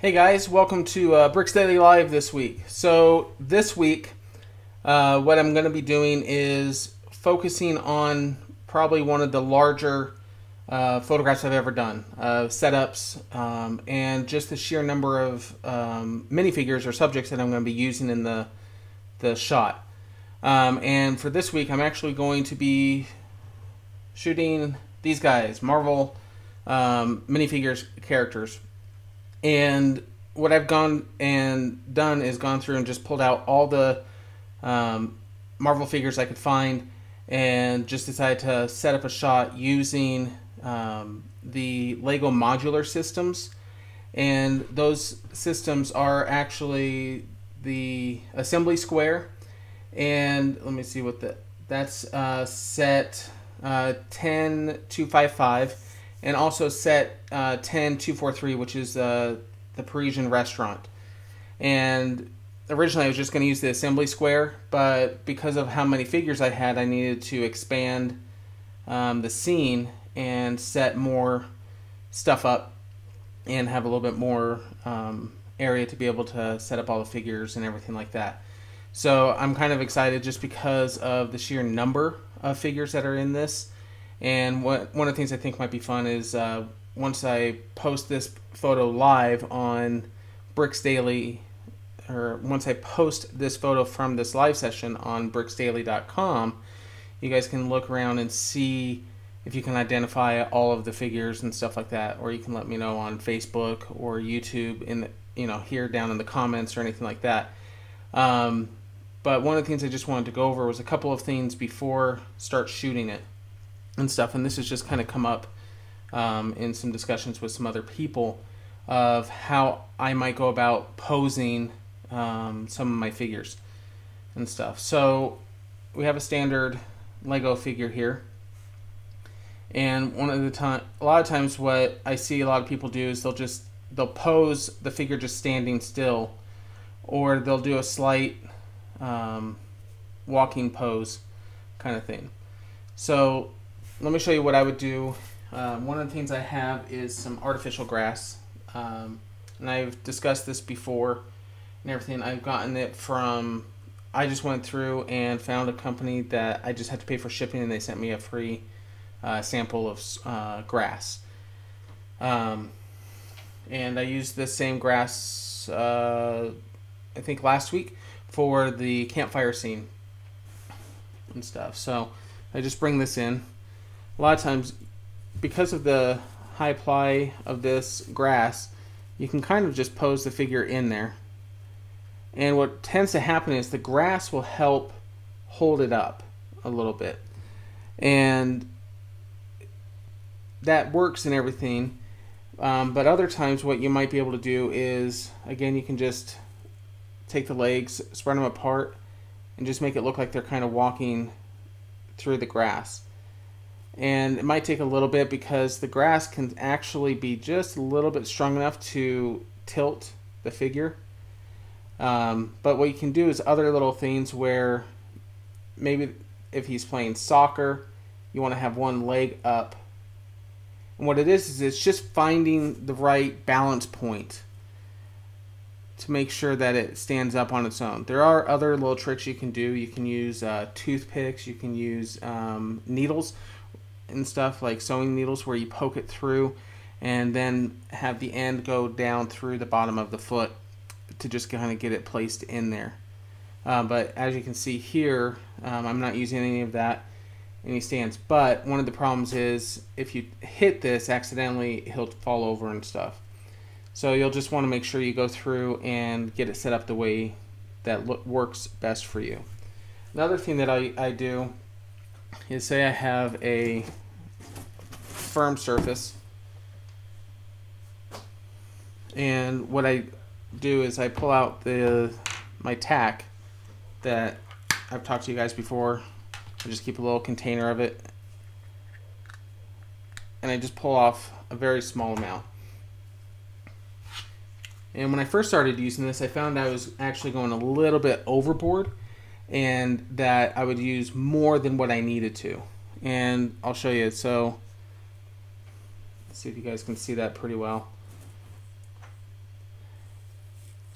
Hey guys, welcome to BricksDaily Live this week. So this week, what I'm going to be doing is focusing on probably one of the larger photographs I've ever done, setups, and just the sheer number of minifigures or subjects that I'm going to be using in the shot. And for this week, I'm actually going to be shooting these guys, Marvel minifigures characters. And what I've gone and done is gone through and just pulled out all the Marvel figures I could find and just decided to set up a shot using the Lego modular systems. And those systems are actually the assembly square. And let me see what that's set 10255. And also set 10243, which is the Parisian Restaurant. And originally I was just going to use the assembly square, but because of how many figures I had, I needed to expand the scene and set more stuff up and have a little bit more area to be able to set up all the figures and everything like that. So I'm kind of excited just because of the sheer number of figures that are in this. And one of the things I think might be fun is once I post this photo live on BricksDaily, or once I post this photo from this live session on BricksDaily.com, you guys can look around and see if you can identify all of the figures and stuff like that, or you can let me know on Facebook or YouTube in the, here down in the comments or anything like that. But one of the things I just wanted to go over was a couple of things before start shooting it and stuff, and this has just kind of come up in some discussions with some other people of how I might go about posing some of my figures and stuff. So we have a standard Lego figure here, and a lot of times what I see a lot of people do is they'll pose the figure just standing still, or they'll do a slight walking pose kind of thing. So let me show you what I would do. One of the things I have is some artificial grass. And I've discussed this before and everything. I've gotten it from, I just went through and found a company that I just had to pay for shipping, and they sent me a free sample of grass. And I used this same grass, I think last week, for the campfire scene and stuff. So I just bring this in. A lot of times, because of the high ply of this grass, you can kind of just pose the figure in there. And what tends to happen is the grass will help hold it up a little bit. And that works and everything. But other times what you might be able to do is, again, you can just take the legs, spread them apart, and just make it look like they're kind of walking through the grass. And it might take a little bit because the grass can actually be just a little bit strong enough to tilt the figure. But what you can do is other little things where maybe if he's playing soccer, you want to have one leg up. And what it is it's just finding the right balance point to make sure that it stands up on its own. There are other little tricks you can do. You can use toothpicks, you can use needles and stuff, like sewing needles, where you poke it through and then have the end go down through the bottom of the foot to just kind of get it placed in there. But as you can see here, I'm not using any of that, any stands. But one of the problems is if you hit this accidentally, he'll fall over and stuff. So you'll just want to make sure you go through and get it set up the way that works best for you. Another thing that I do is, say I have a firm surface, and what I do is I pull out my tack that I've talked to you guys before. I just keep a little container of it, and I just pull off a very small amount. And when I first started using this, I found I was actually going a little bit overboard, and that I would use more than what I needed to. And I'll show you. So let's see if you guys can see that pretty well.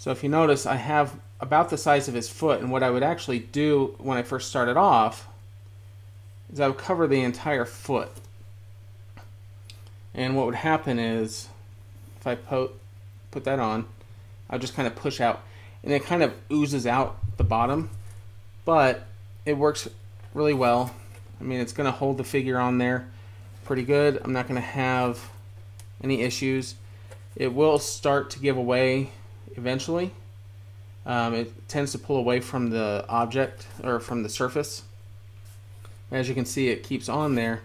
So if you notice, I have about the size of his foot, and what I would actually do when I first started off is I would cover the entire foot. And what would happen is, if I put that on, I'll just kind of push out, and it kind of oozes out the bottom, but it works really well. I mean, it's going to hold the figure on there pretty good. I'm not going to have any issues. It will start to give away eventually. It tends to pull away from the object or from the surface. As you can see, it keeps on there,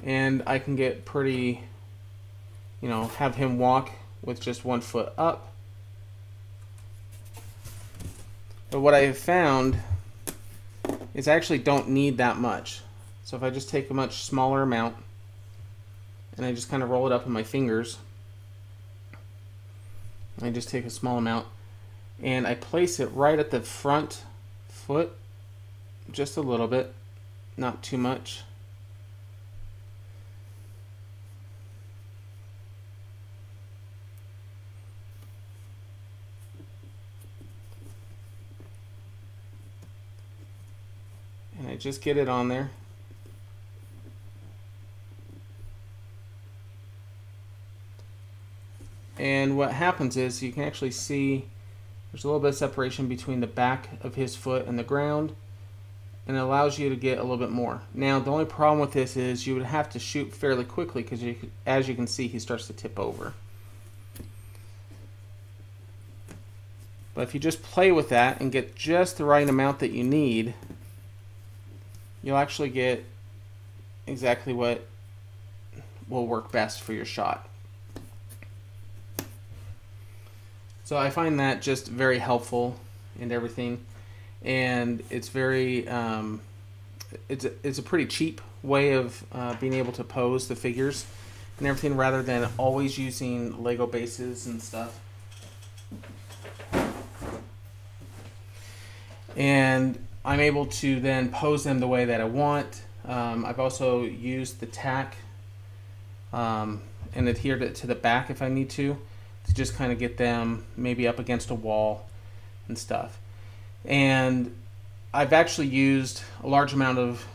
and I can get pretty, have him walk with just one foot up. But what I have found is I actually don't need that much. So if I just take a much smaller amount and I just kind of roll it up in my fingers, I just take a small amount and I place it right at the front foot, just a little bit, not too much. And I just get it on there. And what happens is you can actually see there's a little bit of separation between the back of his foot and the ground, and it allows you to get a little bit more. Now the only problem with this is you would have to shoot fairly quickly because as you can see, he starts to tip over. But if you just play with that and get just the right amount that you need, you'll actually get exactly what will work best for your shot. So I find that just very helpful and everything, and it's very it's a pretty cheap way of being able to pose the figures and everything rather than always using Lego bases and stuff. And I'm able to then pose them the way that I want. I've also used the tack and adhered it to the back if I need to just kind of get them maybe up against a wall and stuff. And I've actually used a large amount of,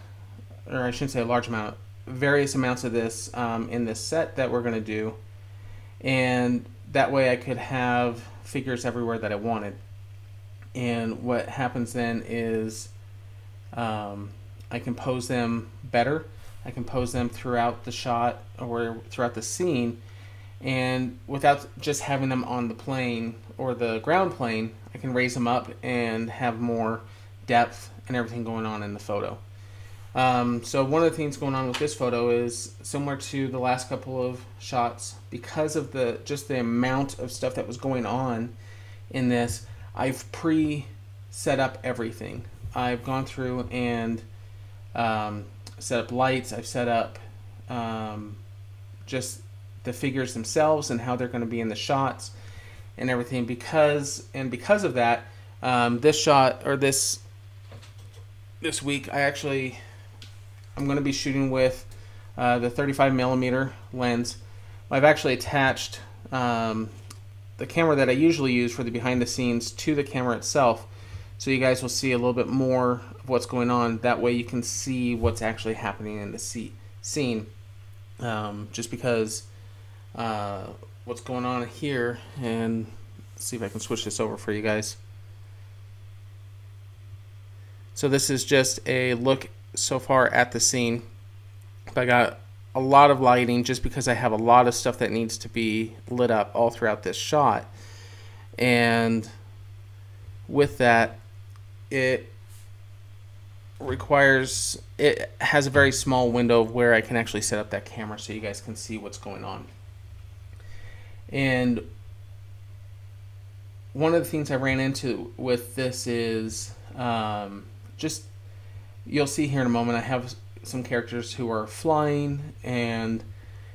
or I shouldn't say a large amount, various amounts of this in this set that we're going to do. And that way I could have figures everywhere that I wanted. And what happens then is I can pose them better. I can pose them throughout the shot or throughout the scene, and without just having them on the plane or the ground plane, I can raise them up and have more depth and everything going on in the photo. So one of the things going on with this photo is similar to the last couple of shots. Because of just the amount of stuff that was going on in this, I've pre-set up everything. I've gone through and set up lights. I've set up just the figures themselves and how they're going to be in the shots and everything. Because of that, this shot or this week, I'm going to be shooting with the 35mm lens. I've actually attached the camera that I usually use for the behind the scenes to the camera itself, so you guys will see a little bit more of what's going on. That way you can see what's actually happening in the scene. Just because what's going on here, and let's see if I can switch this over for you guys. So this is just a look so far at the scene. I got a lot of lighting just because I have a lot of stuff that needs to be lit up all throughout this shot, and with that it has a very small window of where I can actually set up that camera so you guys can see what's going on. And one of the things I ran into with this is just, you'll see here in a moment, I have some characters who are flying and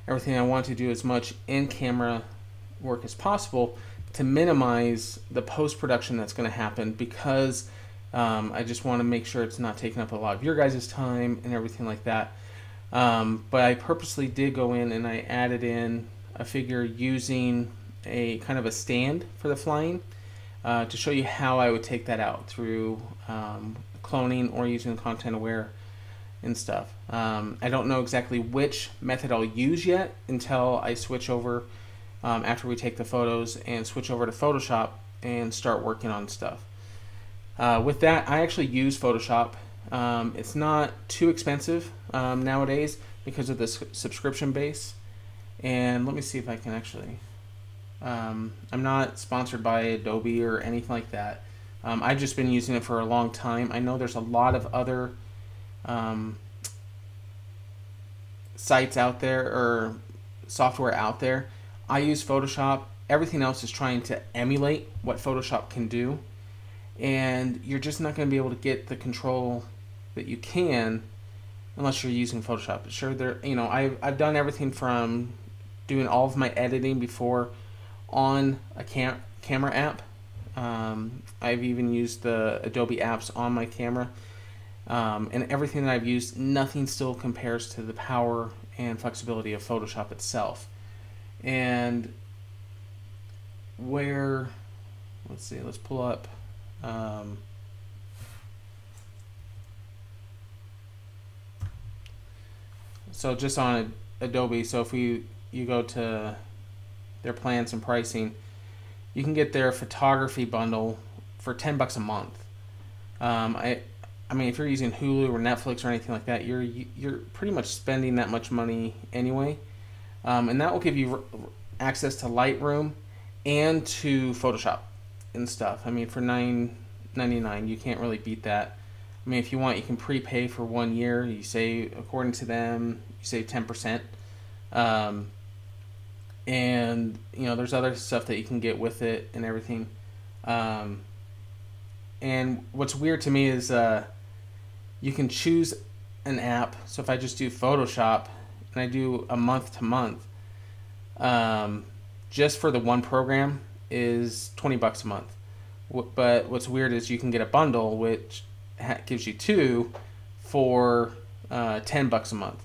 everything. I want to do as much in-camera work as possible to minimize the post-production that's going to happen, because I just want to make sure it's not taking up a lot of your guys' time and everything like that. But I purposely did go in and I added in a figure using a kind of a stand for the flying to show you how I would take that out through cloning or using content aware and stuff. I don't know exactly which method I'll use yet until I switch over after we take the photos and switch over to Photoshop and start working on stuff. With that, I actually use Photoshop. It's not too expensive nowadays because of the subscription base. And let me see if I can actually... I'm not sponsored by Adobe or anything like that. I've just been using it for a long time. I know there's a lot of other sites out there or software out there. I use Photoshop. Everything else is trying to emulate what Photoshop can do, and you're just not going to be able to get the control that you can unless you're using Photoshop. But sure, I've done everything from doing all of my editing before on a camera app. I've even used the Adobe apps on my camera, and everything that I've used, nothing still compares to the power and flexibility of Photoshop itself. And let's see, let's pull up so just on Adobe, so if you go to their plans and pricing, you can get their photography bundle for $10 a month. I mean, if you're using Hulu or Netflix or anything like that, you're pretty much spending that much money anyway, and that will give you access to Lightroom and to Photoshop and stuff. I mean, for $9.99, you can't really beat that. I mean, if you want, you can prepay for 1 year. You save, according to them, you save 10%. And there's other stuff that you can get with it and everything. And what's weird to me is you can choose an app. So if I just do Photoshop and I do a month to month, just for the one program is $20 a month. But what's weird is you can get a bundle which gives you two for $10 a month.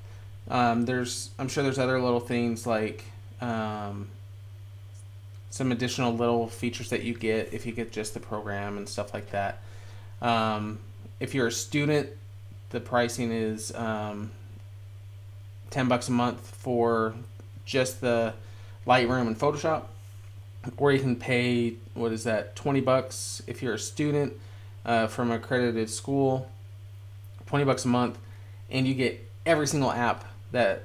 I'm sure there's other little things like some additional little features that you get if you get just the program and stuff like that. If you're a student, the pricing is $10 a month for just the Lightroom and Photoshop, or you can pay, what is that, $20 if you're a student from an accredited school, $20 a month, and you get every single app that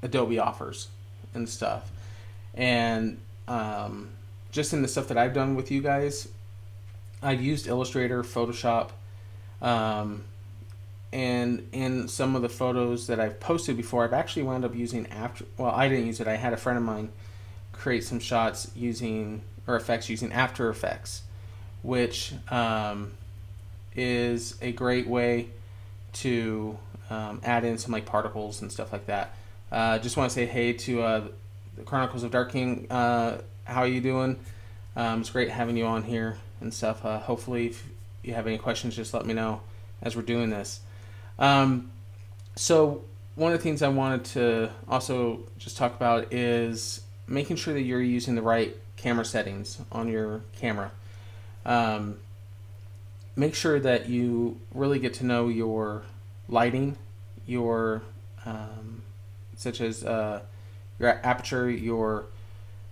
Adobe offers and stuff. And just in the stuff that I've done with you guys, I've used Illustrator, Photoshop, and in some of the photos that I've posted before, I've actually wound up using I didn't use it. I had a friend of mine create some shots using After Effects, which is a great way to add in some like particles and stuff like that. Just want to say hey to the Chronicles of Dark King. How are you doing? It's great having you on here and stuff. Hopefully if you have any questions, just let me know as we're doing this. So one of the things I wanted to also just talk about is making sure that you're using the right camera settings on your camera. Make sure that you really get to know your lighting, your such as your aperture, your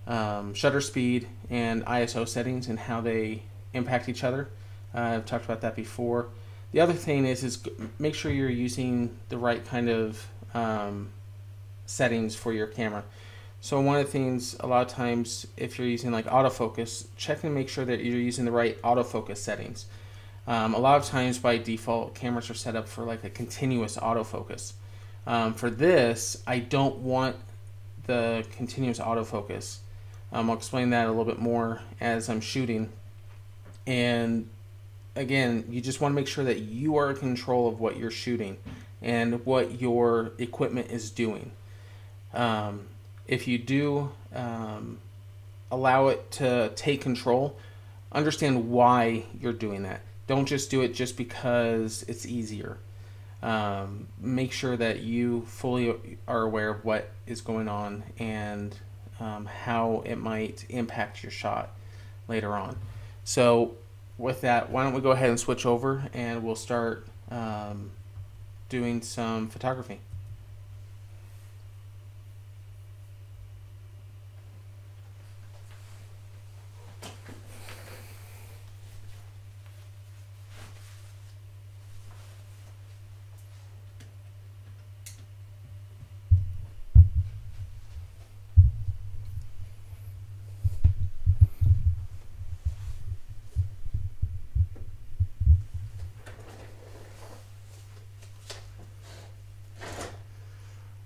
shutter speed, and ISO settings, and how they impact each other. I've talked about that before. The other thing is make sure you're using the right kind of settings for your camera. So one of the things, a lot of times, if you're using like autofocus, check and make sure that you're using the right autofocus settings. A lot of times by default, cameras are set up for like a continuous autofocus. For this, I don't want the continuous autofocus. I'll explain that a little bit more as I'm shooting. And again, you just want to make sure that you are in control of what you're shooting and what your equipment is doing. If you do allow it to take control, understand why you're doing that. Don't just do it just because it's easier. Make sure that you fully are aware of what is going on and how it might impact your shot later on. So with that, why don't we go ahead and switch over and we'll start doing some photography.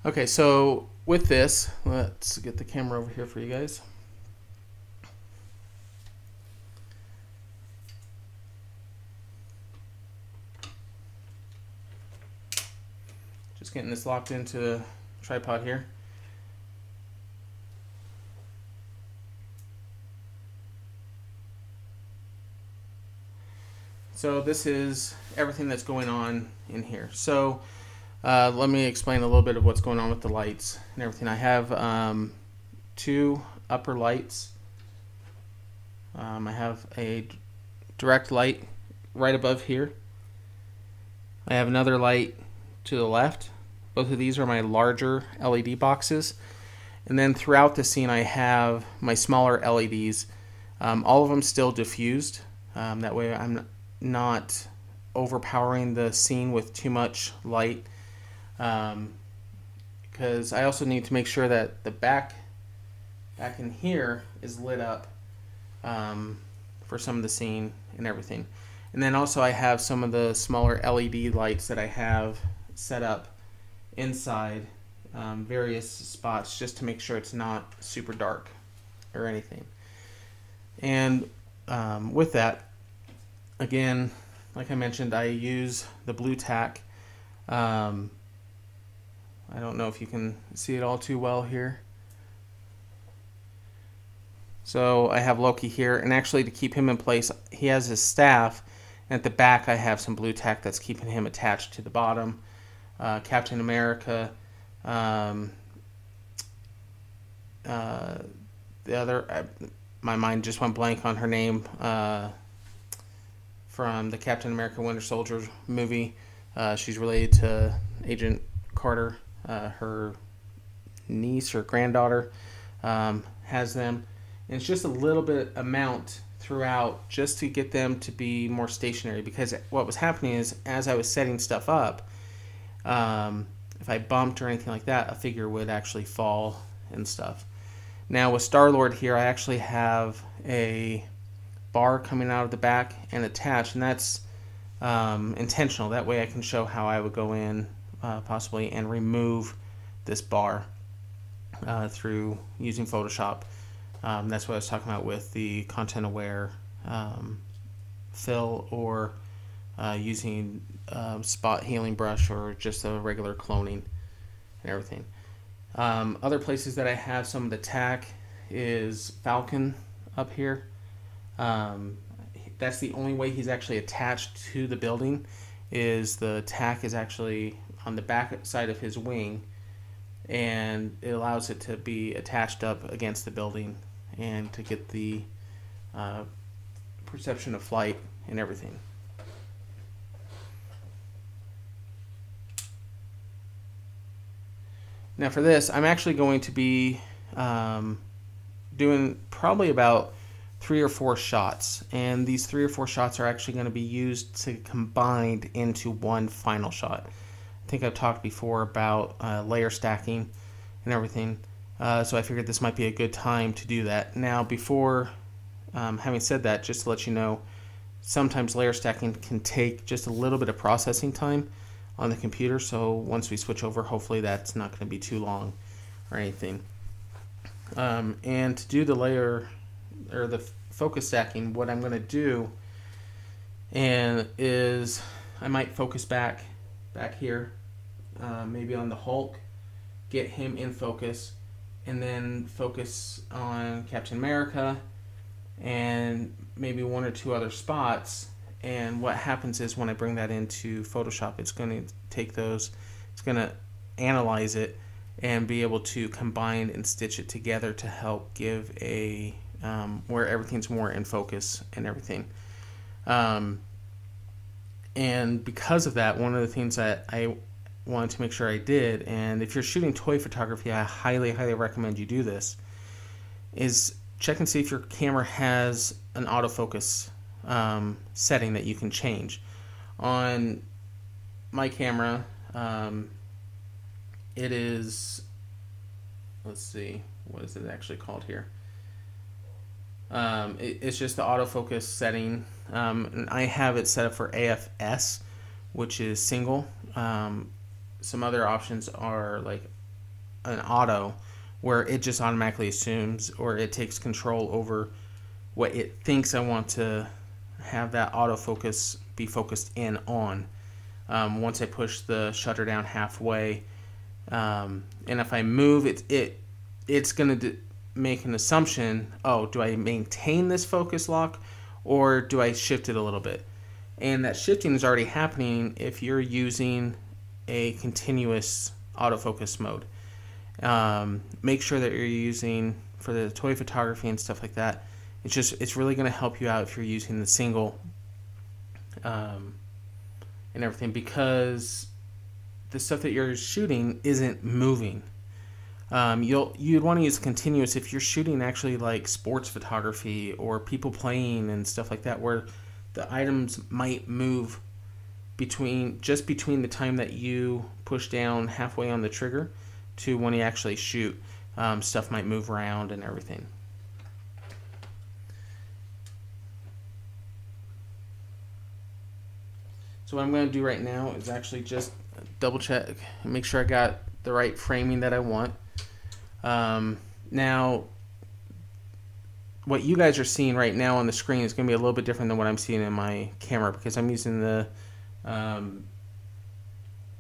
Okay, so with this, let's get the camera over here for you guys. Just getting this locked into the tripod here. So this is everything that's going on in here. So let me explain a little bit of what's going on with the lights and everything. I have 2 upper lights. I have a direct light right above here. I have another light to the left. Both of these are my larger LED boxes. And then throughout the scene I have my smaller LEDs. All of them still diffused. That way I'm not overpowering the scene with too much light. Because I also need to make sure that the back in here is lit up for some of the scene and everything. And then also I have some of the smaller LED lights that I have set up inside various spots just to make sure it's not super dark or anything. And with that, again, like I mentioned, I use the blue tack. I don't know if you can see it all too well here. So I have Loki here, and actually to keep him in place, he has his staff, and at the back I have some blue tack that's keeping him attached to the bottom. Captian America, the other, my mind just went blank on her name, from the Captain America Winter Soldier movie. She's related to Agent Carter. Her niece or granddaughter has them, and it's just a little bit amount throughout just to get them to be more stationary, because what was happening is as I was setting stuff up, if I bumped or anything like that, a figure would actually fall and stuff. Now with Star-Lord here, I actually have a bar coming out of the back and attached, and that's intentional. That way I can show how I would go in possibly and remove this bar through using Photoshop. That's what I was talking about with the content aware fill, or using spot healing brush, or just a regular cloning and everything. Other places that I have some of the tack is Falcon up here. That's the only way he's actually attached to the building, is the tack is actually on the back side of his wing, and it allows it to be attached up against the building and to get the perception of flight and everything. Now for this, I'm actually going to be doing probably about 3 or 4 shots, and these 3 or 4 shots are actually going to be used to combined into one final shot. I think I've talked before about layer stacking and everything, so I figured this might be a good time to do that. Now before having said that, just to let you know, sometimes layer stacking can take just a little bit of processing time on the computer, so once we switch over, hopefully that's not going to be too long or anything. And to do the layer or the focus stacking, what I'm going to do is I might focus back here, maybe on the Hulk, get him in focus, and then focus on Captain America and maybe 1 or 2 other spots. And what happens is when I bring that into Photoshop, it's going to take those, it's going to analyze it, and be able to combine and stitch it together to help give a where everything's more in focus and everything. And because of that, one of the things that I wanted to make sure I did, and if you're shooting toy photography, I highly recommend you do this, is check and see if your camera has an autofocus setting that you can change. On my camera, it is, let's see, what is it actually called here? It's just the autofocus setting, and I have it set up for AFS, which is single. Some other options are like an auto, where it just automatically assumes, or it takes control over what it thinks I want to have that autofocus be focused in on. Once I push the shutter down halfway, and if I move it's going to make an assumption, oh, do I maintain this focus lock or do I shift it a little bit? And that shifting is already happening if you're using a continuous autofocus mode. Make sure that you're using, for the toy photography and stuff like that, it's really going to help you out if you're using the single and everything, because the stuff that you're shooting isn't moving. You'd want to use continuous if you're shooting actually like sports photography or people playing and stuff like that, where the items might move between the time that you push down halfway on the trigger to when you actually shoot. Stuff might move around and everything. So what I'm going to do right now is actually just double check and make sure I got the right framing that I want. Now, what you guys are seeing right now on the screen is going to be a little bit different than what I'm seeing in my camera, because I'm using the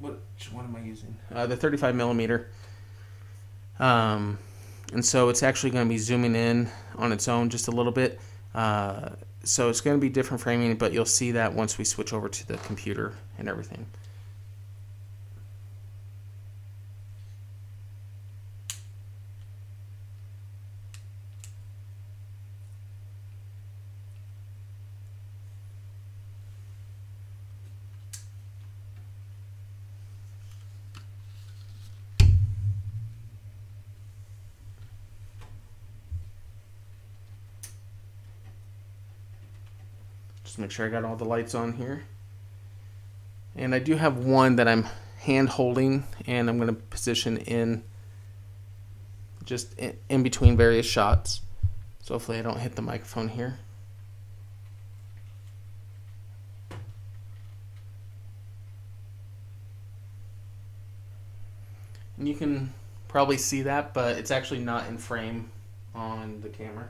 which one am I using? The 35 millimeter. And so it's actually going to be zooming in on its own just a little bit. So it's going to be different framing, but you'll see that once we switch over to the computer and everything. Just make sure I got all the lights on here. And I do have one that I'm hand holding, and I'm going to position in just in between various shots. So hopefully I don't hit the microphone here. And you can probably see that, but it's actually not in frame on the camera.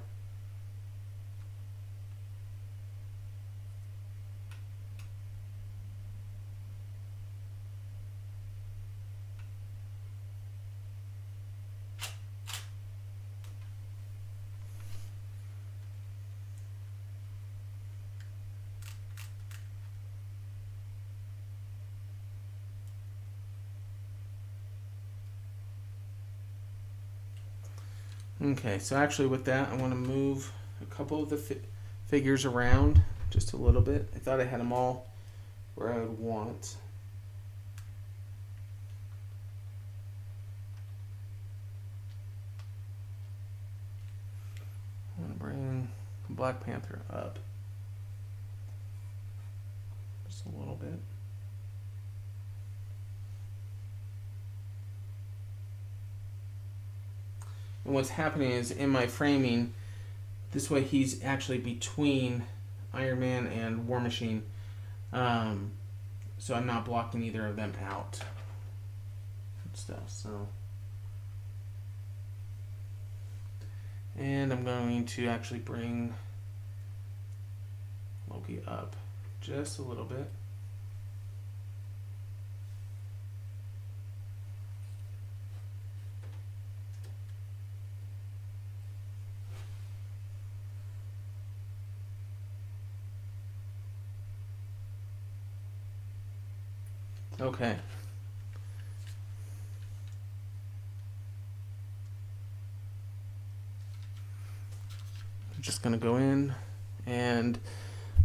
Okay, so actually with that, I want to move a couple of the figures around just a little bit. I thought I had them all where I would want. I want to bring Black Panther up just a little bit. And what's happening is, in my framing, this way he's actually between Iron Man and War Machine, so I'm not blocking either of them out and stuff. So, and I'm going to actually bring Loki up just a little bit. Okay. I'm just going to go in and,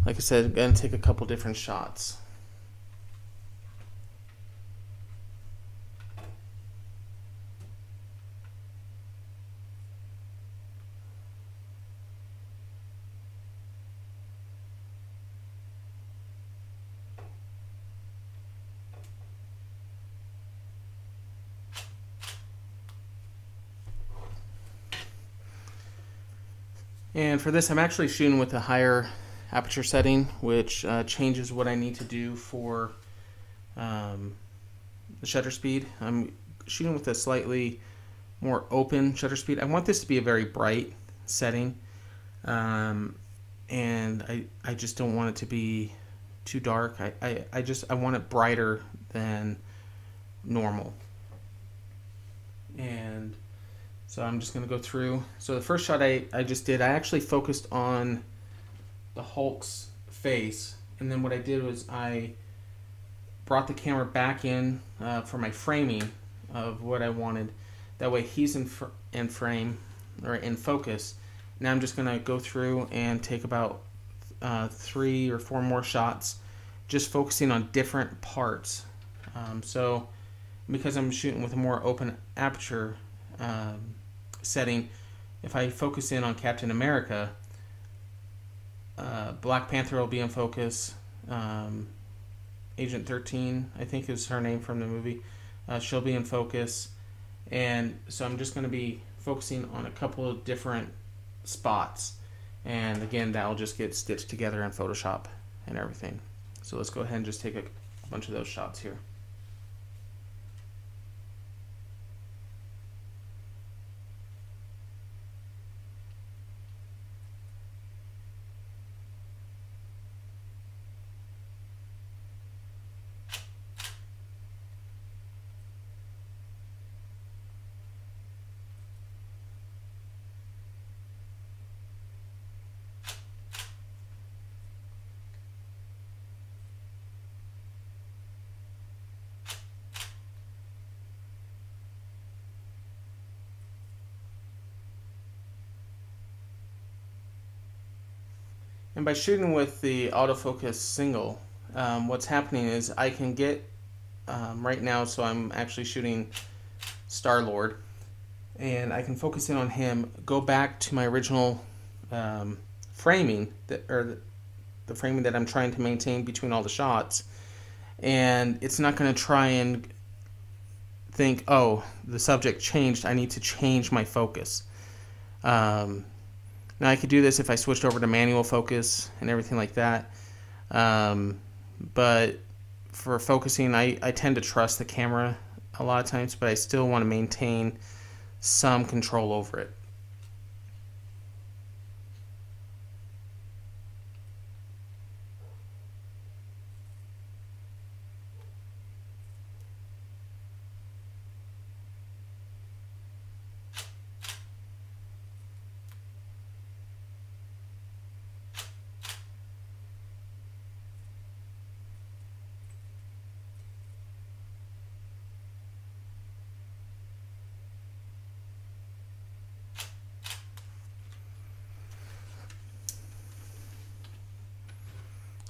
like I said, I'm going to take a couple different shots. And for this, I'm actually shooting with a higher aperture setting, which changes what I need to do for the shutter speed. I'm shooting with a slightly more open shutter speed. I want this to be a very bright setting, and I just don't want it to be too dark. I want it brighter than normal. And so I'm just going to go through. So the first shot I just did, I actually focused on the Hulk's face, and then what I did was I brought the camera back in for my framing of what I wanted. That way he's in frame, or in focus. Now I'm just going to go through and take about 3 or 4 more shots, just focusing on different parts. So because I'm shooting with a more open aperture setting, if I focus in on Captain America, Black Panther will be in focus. Agent 13, I think is her name from the movie, she'll be in focus. And so I'm just going to be focusing on a couple of different spots, and again that will just get stitched together in Photoshop and everything. So let's go ahead and just take a bunch of those shots here. And by shooting with the autofocus single, what's happening is I can get, right now, so I'm actually shooting Star-Lord, and I can focus in on him, go back to my original framing, the framing that I'm trying to maintain between all the shots, and it's not going to try and think, oh, the subject changed, I need to change my focus. Now I could do this if I switched over to manual focus and everything like that, but for focusing I tend to trust the camera a lot of times, but I still want to maintain some control over it.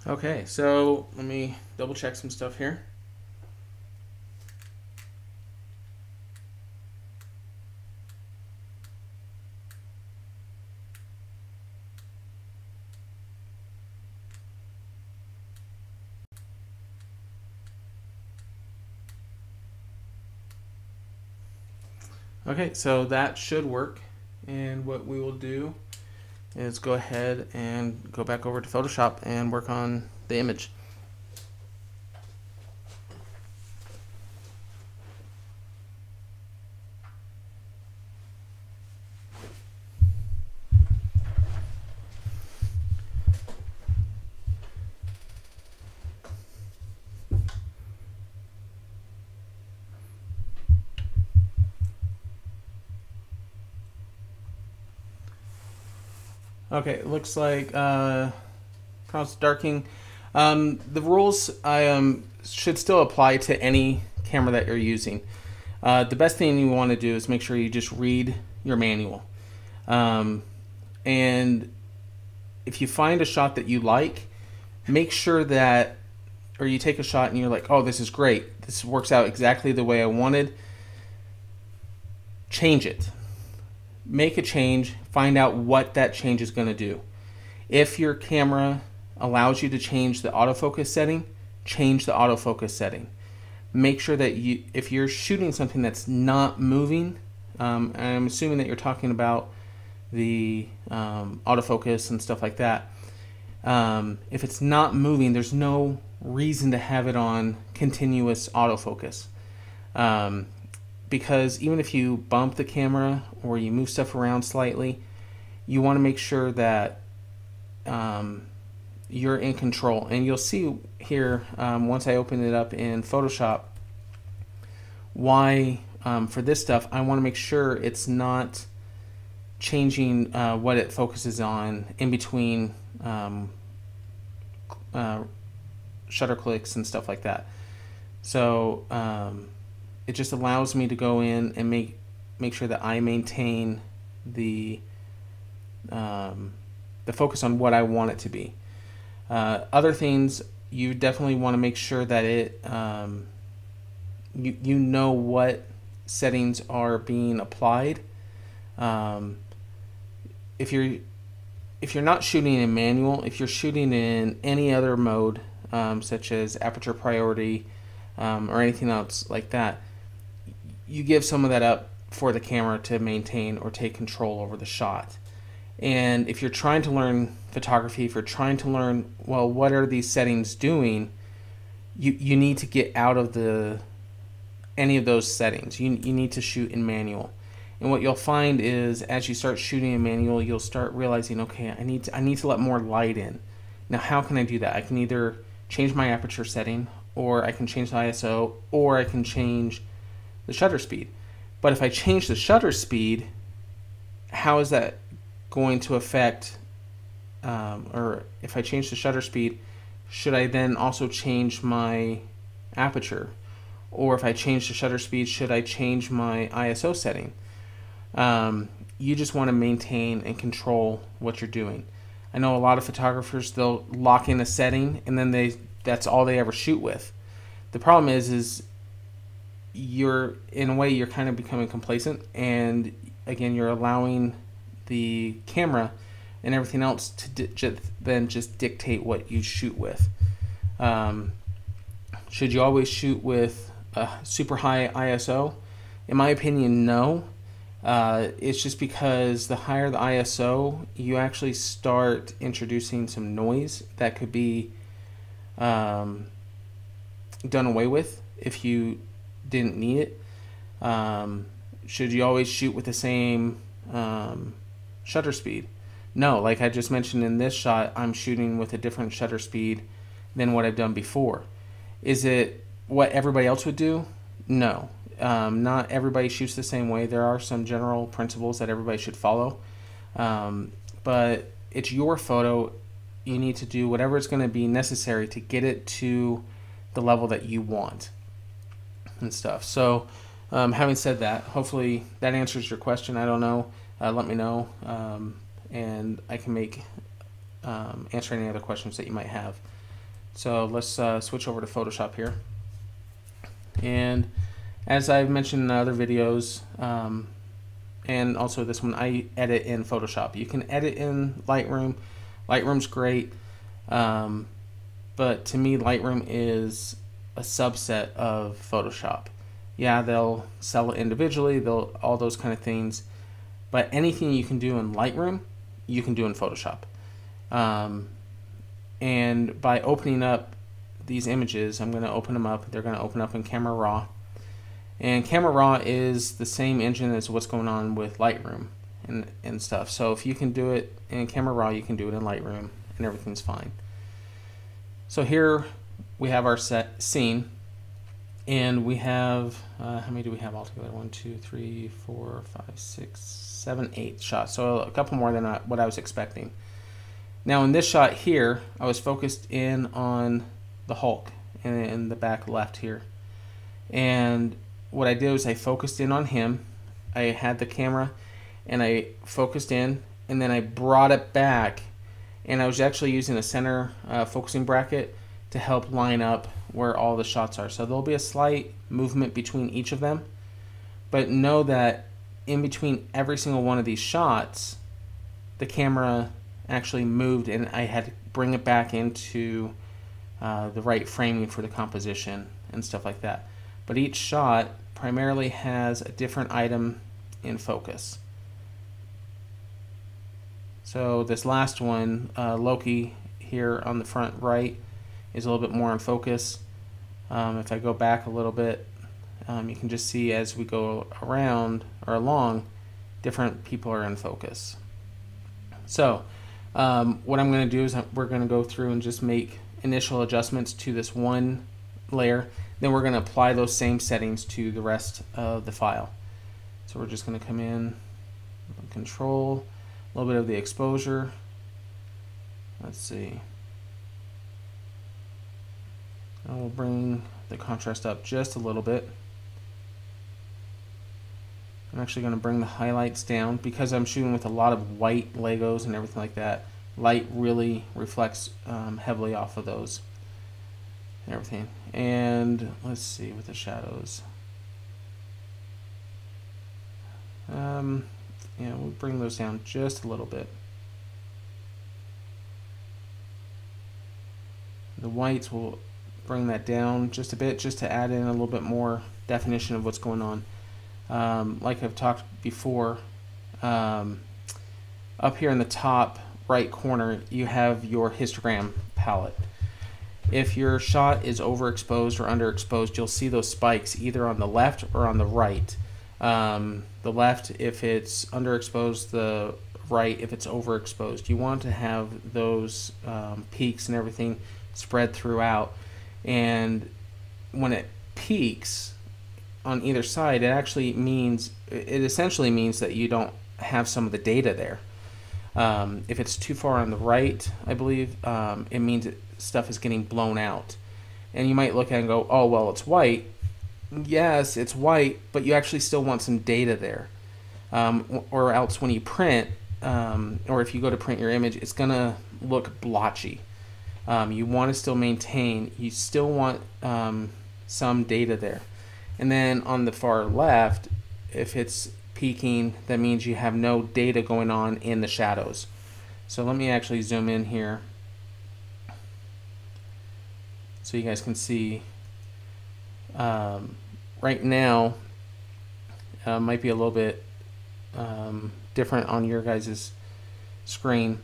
Okay, so let me double check some stuff here. Okay, so that should work, and what we will do is go ahead and go back over to Photoshop and work on the image. Okay, it looks like constant darkening. The rules should still apply to any camera that you're using. The best thing you want to do is make sure you just read your manual. And if you find a shot that you like, make sure that, or you take a shot and you're like, oh, this is great, this works out exactly the way I wanted, change it. Make a change, find out what that change is going to do. If your camera allows you to change the autofocus setting, change the autofocus setting. Make sure that if you're shooting something that's not moving, I'm assuming that you're talking about the autofocus and stuff like that. If it's not moving, there's no reason to have it on continuous autofocus. Because even if you bump the camera or you move stuff around slightly, you want to make sure that you're in control. And you'll see here, once I open it up in Photoshop, why for this stuff I want to make sure it's not changing what it focuses on in between shutter clicks and stuff like that. So it just allows me to go in and make sure that I maintain the focus on what I want it to be. Other things, you definitely want to make sure that it you know what settings are being applied. If you're not shooting in manual, if you're shooting in any other mode, such as aperture priority or anything else like that, you give some of that up for the camera to maintain or take control over the shot. And if you're trying to learn photography, if you're trying to learn, well, what are these settings doing, you need to get out of any of those settings. You need to shoot in manual. And what you'll find is, as you start shooting in manual, you'll start realizing, okay, I need to let more light in. Now, how can I do that? I can either change my aperture setting, or I can change the ISO, or I can change the shutter speed. But if I change the shutter speed, how is that going to affect, or if I change the shutter speed, should I then also change my aperture? Or if I change the shutter speed, should I change my ISO setting? You just want to maintain and control what you're doing. I know a lot of photographers, they'll lock in a setting and then that's all they ever shoot with. The problem is you're, in a way, you're kind of becoming complacent, and again, you're allowing the camera and everything else to then just dictate what you shoot with. Should you always shoot with a super high ISO? In my opinion, no. It's just because the higher the ISO, you actually start introducing some noise that could be done away with if you didn't need it. Should you always shoot with the same shutter speed? No, like I just mentioned in this shot, I'm shooting with a different shutter speed than what I've done before. Is it what everybody else would do? No. Not everybody shoots the same way. There are some general principles that everybody should follow. But it's your photo. You need to do whatever is going to be necessary to get it to the level that you want and stuff. So having said that, hopefully that answers your question. I don't know. Let me know. And I can answer any other questions that you might have. So let's switch over to Photoshop here. And as I've mentioned in other videos, and also this one, I edit in Photoshop. You can edit in Lightroom. Lightroom's great, but to me, Lightroom is a subset of Photoshop. Yeah, they'll sell it individually, all those kind of things, but anything you can do in Lightroom, you can do in Photoshop. And by opening up these images, I'm going to open them up. They're going to open up in Camera Raw. And Camera Raw is the same engine as what's going on with Lightroom and stuff. So if you can do it in Camera Raw, you can do it in Lightroom, and everything's fine. So here we have our scene, and we have, how many do we have altogether? 1, 2, 3, 4, 5, 6, 7, 8 shots. So a couple more than what I was expecting. Now in this shot here, I was focused in on the Hulk in the back left here. And what I did was I focused in on him. I had the camera and I focused in, and then I brought it back, and I was actually using a center focusing bracket to help line up where all the shots are. So there'll be a slight movement between each of them, but know that in between every single one of these shots, the camera actually moved, and I had to bring it back into the right framing for the composition and stuff like that. But each shot primarily has a different item in focus. So this last one, Loki here on the front right, is a little bit more in focus. If I go back a little bit, you can just see as we go around or along, different people are in focus. So what I'm going to do is we're going to go through and just make initial adjustments to this one layer. Then we're going to apply those same settings to the rest of the file. So we're just going to come in, control, a little bit of the exposure. Let's see. And we'll bring the contrast up just a little bit. I'm actually going to bring the highlights down because I'm shooting with a lot of white Legos and everything like that. Light really reflects heavily off of those and everything. And let's see with the shadows. Yeah, we'll bring those down just a little bit. The whites will bring that down just a bit, just to add in a little bit more definition of what's going on. Like I've talked before, up here in the top right corner you have your histogram palette. If your shot is overexposed or underexposed, you'll see those spikes either on the left or on the right. The left if it's underexposed, the right if it's overexposed. You want to have those peaks and everything spread throughout, and when it peaks on either side, it essentially means that you don't have some of the data there. If it's too far on the right, I believe, it means stuff is getting blown out. And you might look at it and go, oh, well, it's white. Yes, it's white, but you actually still want some data there. Or else when you print, or if you go to print your image, it's going to look blotchy. You want to still maintain, you still want some data there. And then on the far left, if it's peaking, that means you have no data going on in the shadows. So let me actually zoom in here so you guys can see. Right now might be a little bit different on your guys' screen.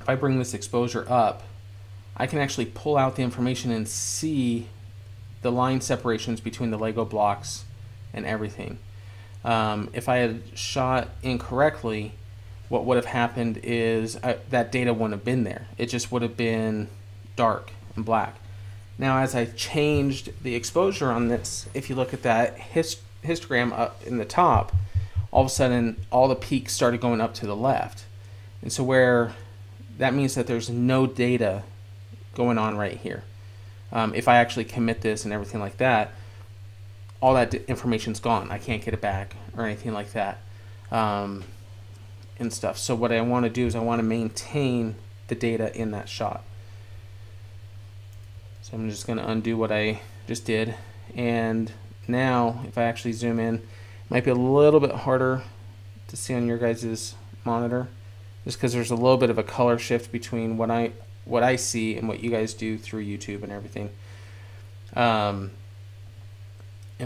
If I bring this exposure up, I can actually pull out the information and see the line separations between the Lego blocks and everything. If I had shot incorrectly, what would have happened is that data wouldn't have been there. It just would have been dark and black. Now as I changed the exposure on this, if you look at that histogram up in the top, all of a sudden all the peaks started going up to the left. And so where that means that there's no data going on right here. If I actually commit this and everything like that, all that information's gone. I can't get it back or anything like that, and stuff. So what I want to do is I want to maintain the data in that shot. So I'm just going to undo what I just did, and now if I actually zoom in, it might be a little bit harder to see on your guys' monitor, just because there's a little bit of a color shift between what I see and what you guys do through YouTube and everything. And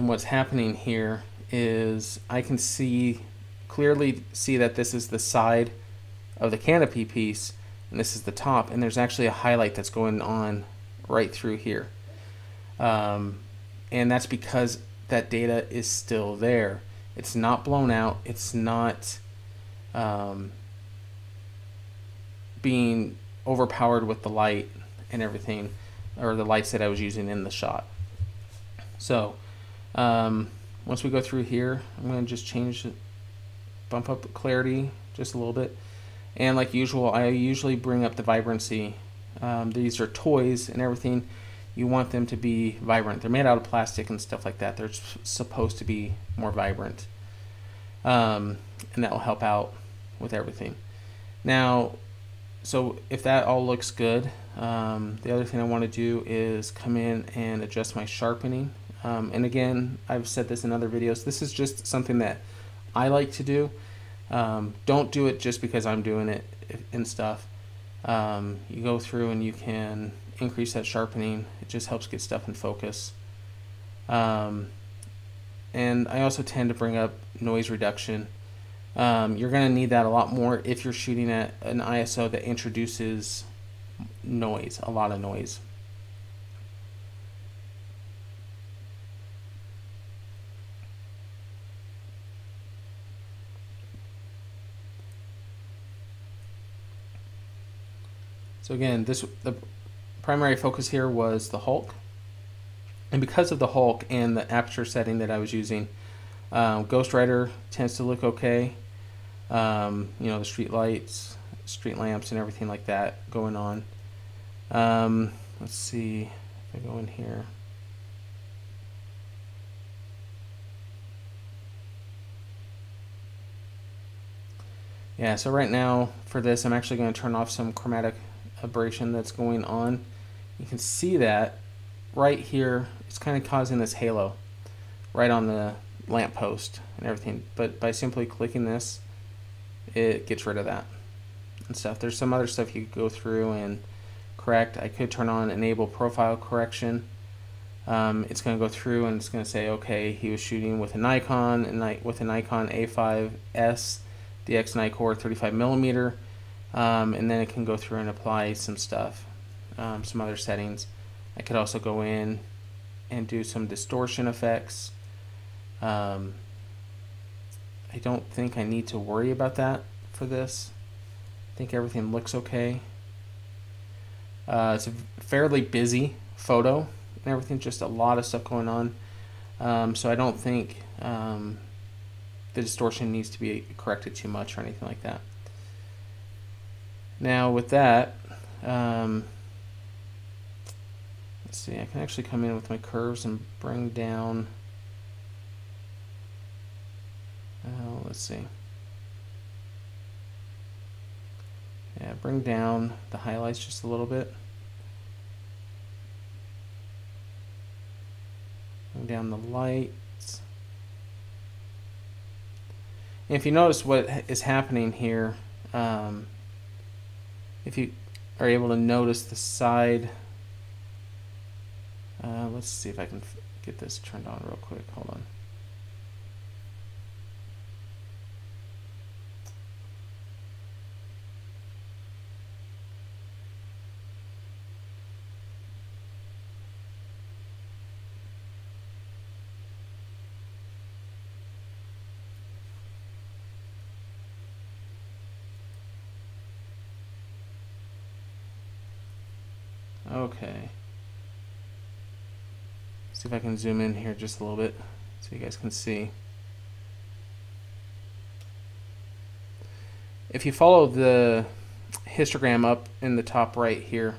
what's happening here is I can clearly see that this is the side of the canopy piece and this is the top, and there's actually a highlight that's going on right through here. And that's because that data is still there. It's not blown out. It's not being overpowered with the light and everything, or the lights that I was using in the shot. So once we go through here, I'm going to just bump up the clarity just a little bit, and like usual, I usually bring up the vibrancy. These are toys and everything. You want them to be vibrant. They're made out of plastic and stuff like that. They're supposed to be more vibrant, and that will help out with everything. Now, so if that all looks good, the other thing I want to do is come in and adjust my sharpening. And again, I've said this in other videos, this is just something that I like to do. Don't do it just because I'm doing it and stuff. You go through and you can increase that sharpening. It just helps get stuff in focus. And I also tend to bring up noise reduction. You're going to need that a lot more if you're shooting at an ISO that introduces noise, a lot of noise. So again, the primary focus here was the Hulk. And because of the Hulk and the aperture setting that I was using, Ghost Rider tends to look okay. You know, the street lights, street lamps, and everything like that going on. Let's see if I go in here. Yeah, so right now for this, I'm actually going to turn off some chromatic aberration that's going on. You can see that right here, it's kind of causing this halo right on the lamppost and everything. But by simply clicking this, it gets rid of that and stuff. There's some other stuff you could go through and correct. I could turn on enable profile correction. It's going to go through and it's going to say, okay, he was shooting with a Nikon and with a Nikon A5S DX Nikkor 35mm, and then it can go through and apply some stuff, some other settings. I could also go in and do some distortion effects. I don't think I need to worry about that for this. I think everything looks okay. It's a fairly busy photo and everything, just a lot of stuff going on. So I don't think the distortion needs to be corrected too much or anything like that. Now with that, let's see, I can actually come in with my curves and bring down, let's see, yeah, bring down the highlights just a little bit. Bring down the lights. And if you notice what is happening here, if you are able to notice the side, let's see if I can get this turned on real quick. Hold on. Okay. See if I can zoom in here just a little bit so you guys can see. If you follow the histogram up in the top right here,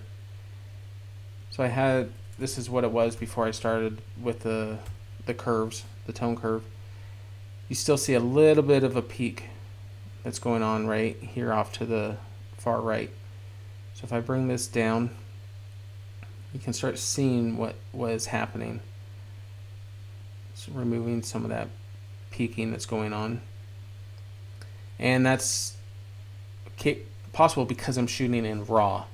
so I had, this is what it was before I started with the curves, the tone curve. You still see a little bit of a peak that's going on right here off to the far right. So if I bring this down, you can start seeing what was happening. It's removing some of that peaking that's going on. And that's possible because I'm shooting in RAW.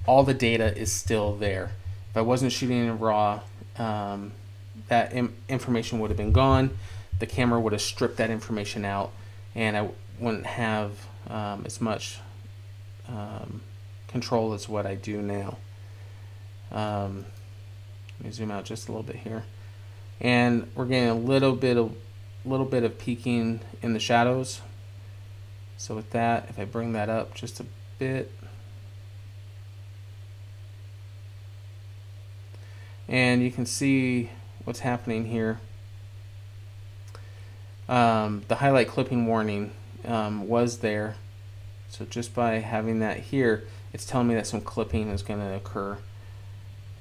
All the data is still there. If I wasn't shooting in RAW, that information would have been gone. The camera would have stripped that information out, and I wouldn't have as much control as what I do now. Let me zoom out just a little bit here, and we're getting a little bit of peaking in the shadows. So with that, if I bring that up just a bit, and you can see what's happening here. The highlight clipping warning was there, so just by having that here, it's telling me that some clipping is going to occur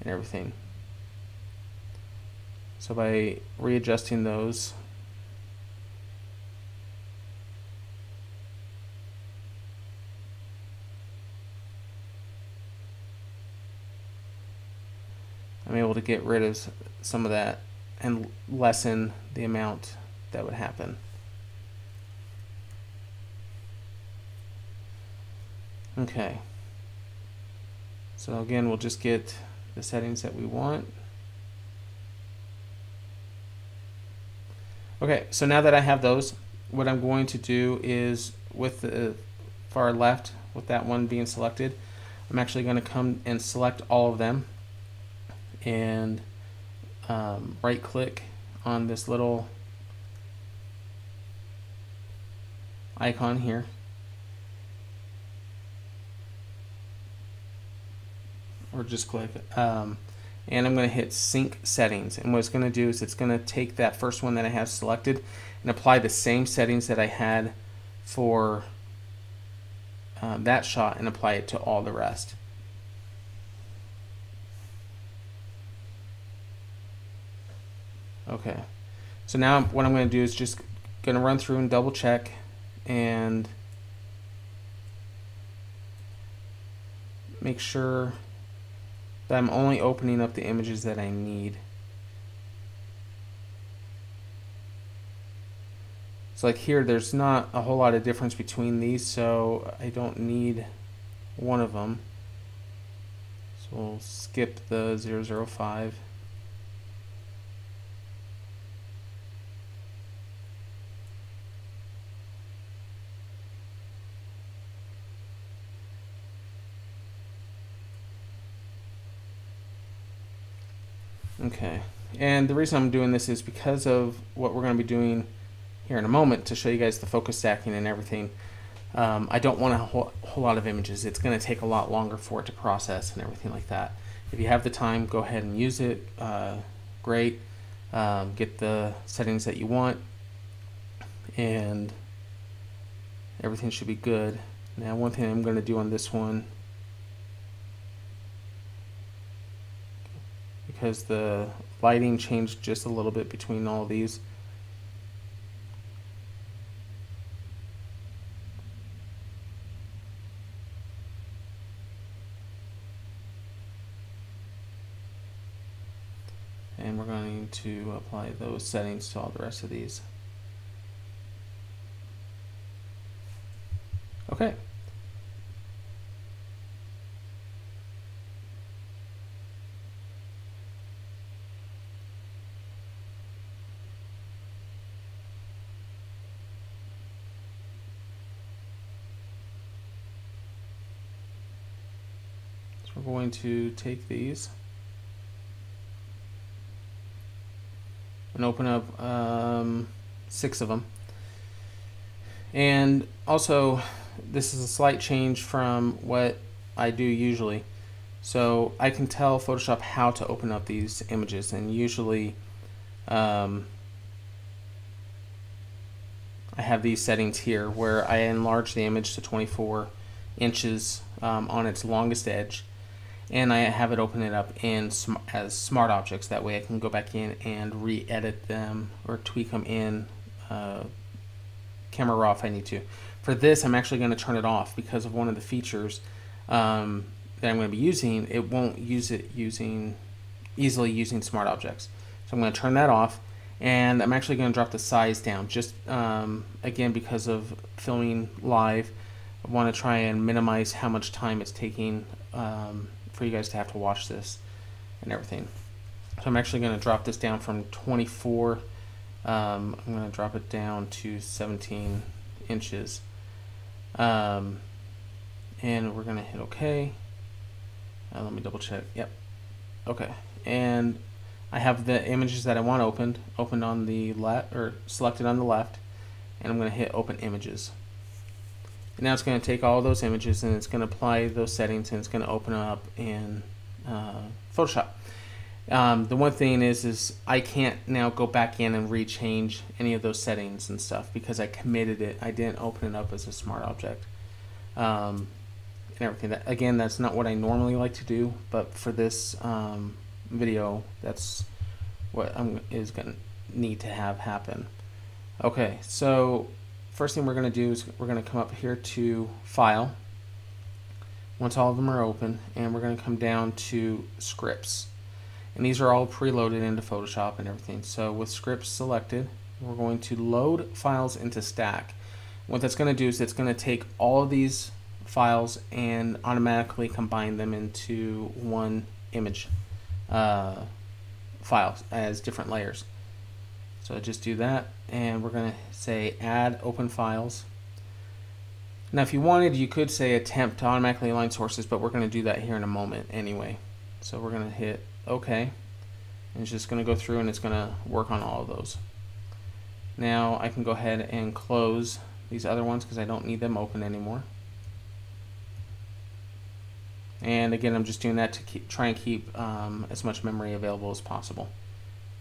and everything. So by readjusting those, get rid of some of that and lessen the amount that would happen. Okay, so again, we'll just get the settings that we want. Okay, so now that I have those, what I'm going to do is, with the far left, with that one being selected, I'm actually going to come and select all of them and right click on this little icon here, or just click, and I'm going to hit sync settings, and what it's going to do is it's going to take that first one that I have selected and apply the same settings that I had for that shot and apply it to all the rest. Okay, so now what I'm going to do is just going to run through and double check and make sure that I'm only opening up the images that I need. So like here, there's not a whole lot of difference between these, so I don't need one of them. So we'll skip the 005. Okay, and the reason I'm doing this is because of what we're going to be doing here in a moment to show you guys the focus stacking and everything. I don't want a whole lot of images. It's going to take a lot longer for it to process and everything like that. If you have the time, go ahead and use it. Great. Get the settings that you want, and everything should be good. Now, one thing I'm going to do on this one, because the lighting changed just a little bit between all of these. And we're going to apply those settings to all the rest of these. Okay. So we're going to take these and open up 6 of them. And also, this is a slight change from what I do usually. So I can tell Photoshop how to open up these images, and usually I have these settings here where I enlarge the image to 24 inches on its longest edge, and I have it open it up in as smart objects. That way I can go back in and re-edit them or tweak them in camera raw if I need to. For this, I'm actually going to turn it off because of one of the features that I'm going to be using. It won't use it easily using smart objects. So I'm going to turn that off, and I'm actually going to drop the size down just again because of filming live. I want to try and minimize how much time it's taking for you guys to have to watch this and everything. So I'm actually going to drop this down from 24. I'm going to drop it down to 17 inches. And we're going to hit OK. Let me double check. Yep. Okay. And I have the images that I want opened on the left, or selected on the left, and I'm going to hit Open Images. And now it's going to take all those images and it's going to apply those settings, and it's going to open them up in Photoshop. The one thing is I can't now go back in and rechange any of those settings and stuff because I committed it. I didn't open it up as a smart object and everything. Again, that's not what I normally like to do, but for this video, that's what is going to need to have happen. Okay, so first thing we're going to do is we're going to come up here to File, once all of them are open, and we're going to come down to Scripts. And these are all preloaded into Photoshop and everything. So with scripts selected, we're going to load files into stack. What that's going to do is it's going to take all of these files and automatically combine them into one image files as different layers. So just do that, and we're going to say add open files. Now if you wanted, you could say attempt to automatically align sources, but we're going to do that here in a moment anyway. So we're going to hit OK, and it's just going to go through and it's going to work on all of those. Now I can go ahead and close these other ones because I don't need them open anymore. And again, I'm just doing that to try and keep as much memory available as possible.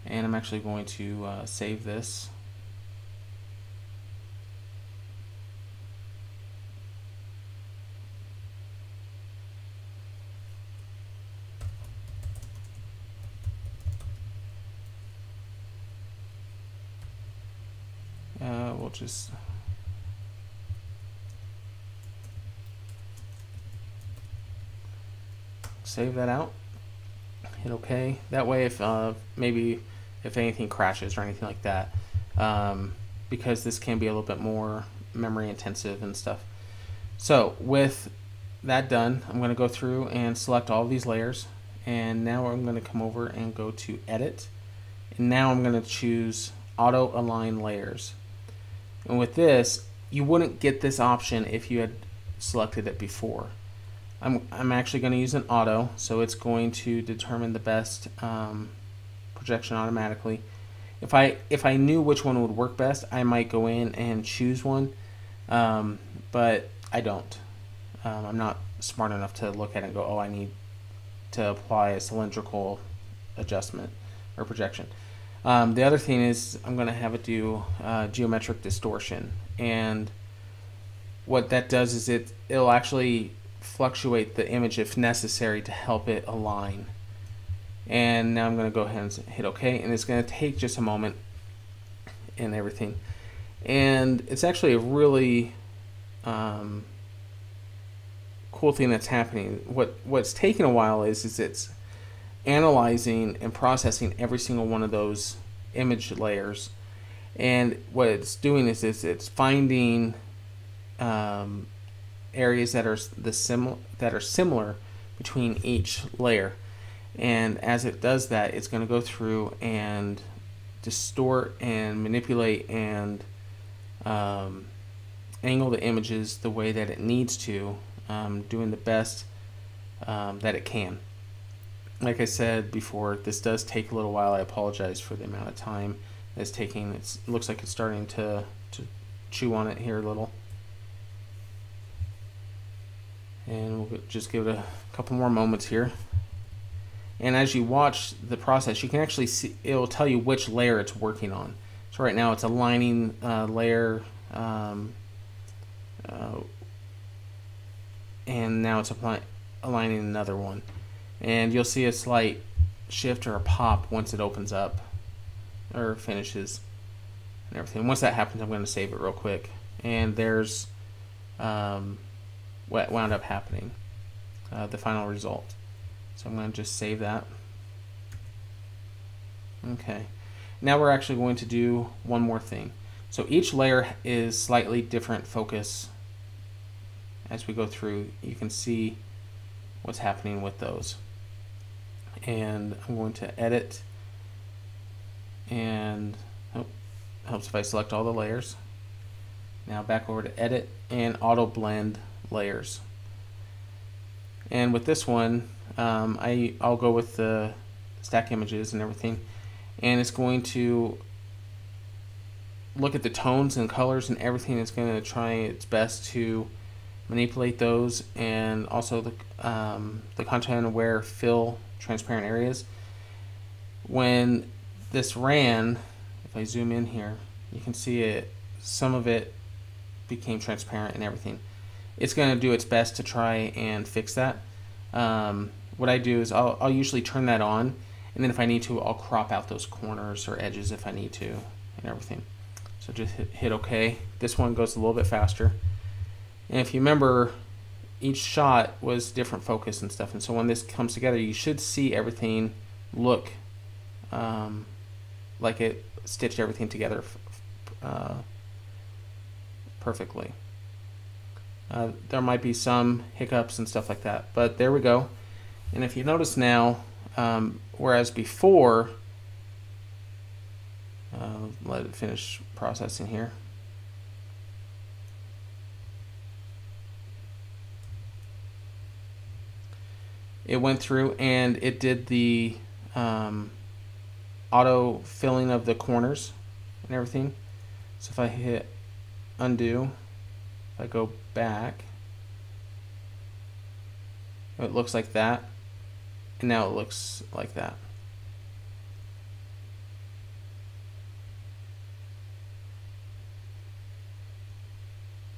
And I'm actually going to save this. We'll just save that out, hit OK. That way if maybe if anything crashes or anything like that, because this can be a little bit more memory intensive and stuff. So with that done, I'm going to go through and select all of these layers, and now I'm going to come over and go to edit, and now I'm going to choose auto align layers. And with this, you wouldn't get this option if you had selected it before. I'm actually going to use an auto, so it's going to determine the best projection automatically. If I knew which one would work best, I might go in and choose one, but I don't. I'm not smart enough to look at it and go, oh, I need to apply a cylindrical adjustment or projection. The other thing is I'm going to have it do geometric distortion, and what that does is it'll actually fluctuate the image if necessary to help it align. And now I'm going to go ahead and hit OK, and it's going to take just a moment and everything. And it's actually a really cool thing that's happening. What's taking a while is it's analyzing and processing every single one of those image layers, and what it's doing is it's finding areas that are similar between each layer, and as it does that, it's going to go through and distort and manipulate and angle the images the way that it needs to, doing the best that it can. Like I said before, this does take a little while. I apologize for the amount of time it's taking. It looks like it's starting to chew on it here a little. And we'll just give it a couple more moments here. And as you watch the process, you can actually see, it'll tell you which layer it's working on. So right now it's aligning layer, and now it's aligning another one. And you'll see a slight shift or a pop once it opens up or finishes and everything. Once that happens, I'm going to save it real quick. And there's what wound up happening, the final result. So I'm going to just save that. Okay. Now we're actually going to do one more thing. So each layer is slightly different focus. As we go through, you can see what's happening with those. And I'm going to edit, and helps if I select all the layers. Now back over to edit and auto blend layers. And with this one, I'll go with the stack images and everything, and it's going to look at the tones and colors and everything. It's going to try its best to manipulate those, and also the content aware fill transparent areas. When this ran, if I zoom in here, you can see it, some of it became transparent and everything. It's going to do its best to try and fix that. What I do is I'll usually turn that on, and then if I need to, I'll crop out those corners or edges if I need to and everything. So just hit OK. This one goes a little bit faster. And if you remember, each shot was different focus and stuff, and so when this comes together, you should see everything look like it stitched everything together perfectly. There might be some hiccups and stuff like that, but there we go. And if you notice now, whereas before, let it finish processing here. It went through and it did the auto filling of the corners and everything. So if I hit undo, if I go back, it looks like that, and now it looks like that.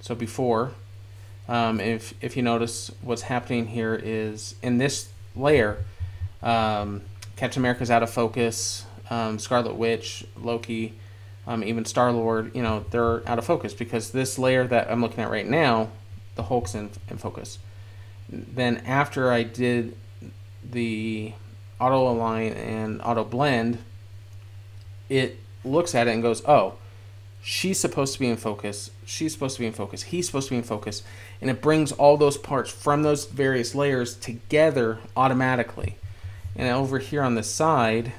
So before, if you notice, what's happening here is in this layer, Captain America's out of focus, Scarlet Witch, Loki, even Star-Lord, you know, they're out of focus because this layer that I'm looking at right now, the Hulk's in focus. Then after I did the auto align and auto blend, it looks at it and goes, oh, she's supposed to be in focus, she's supposed to be in focus, he's supposed to be in focus, and it brings all those parts from those various layers together automatically. And over here on the side,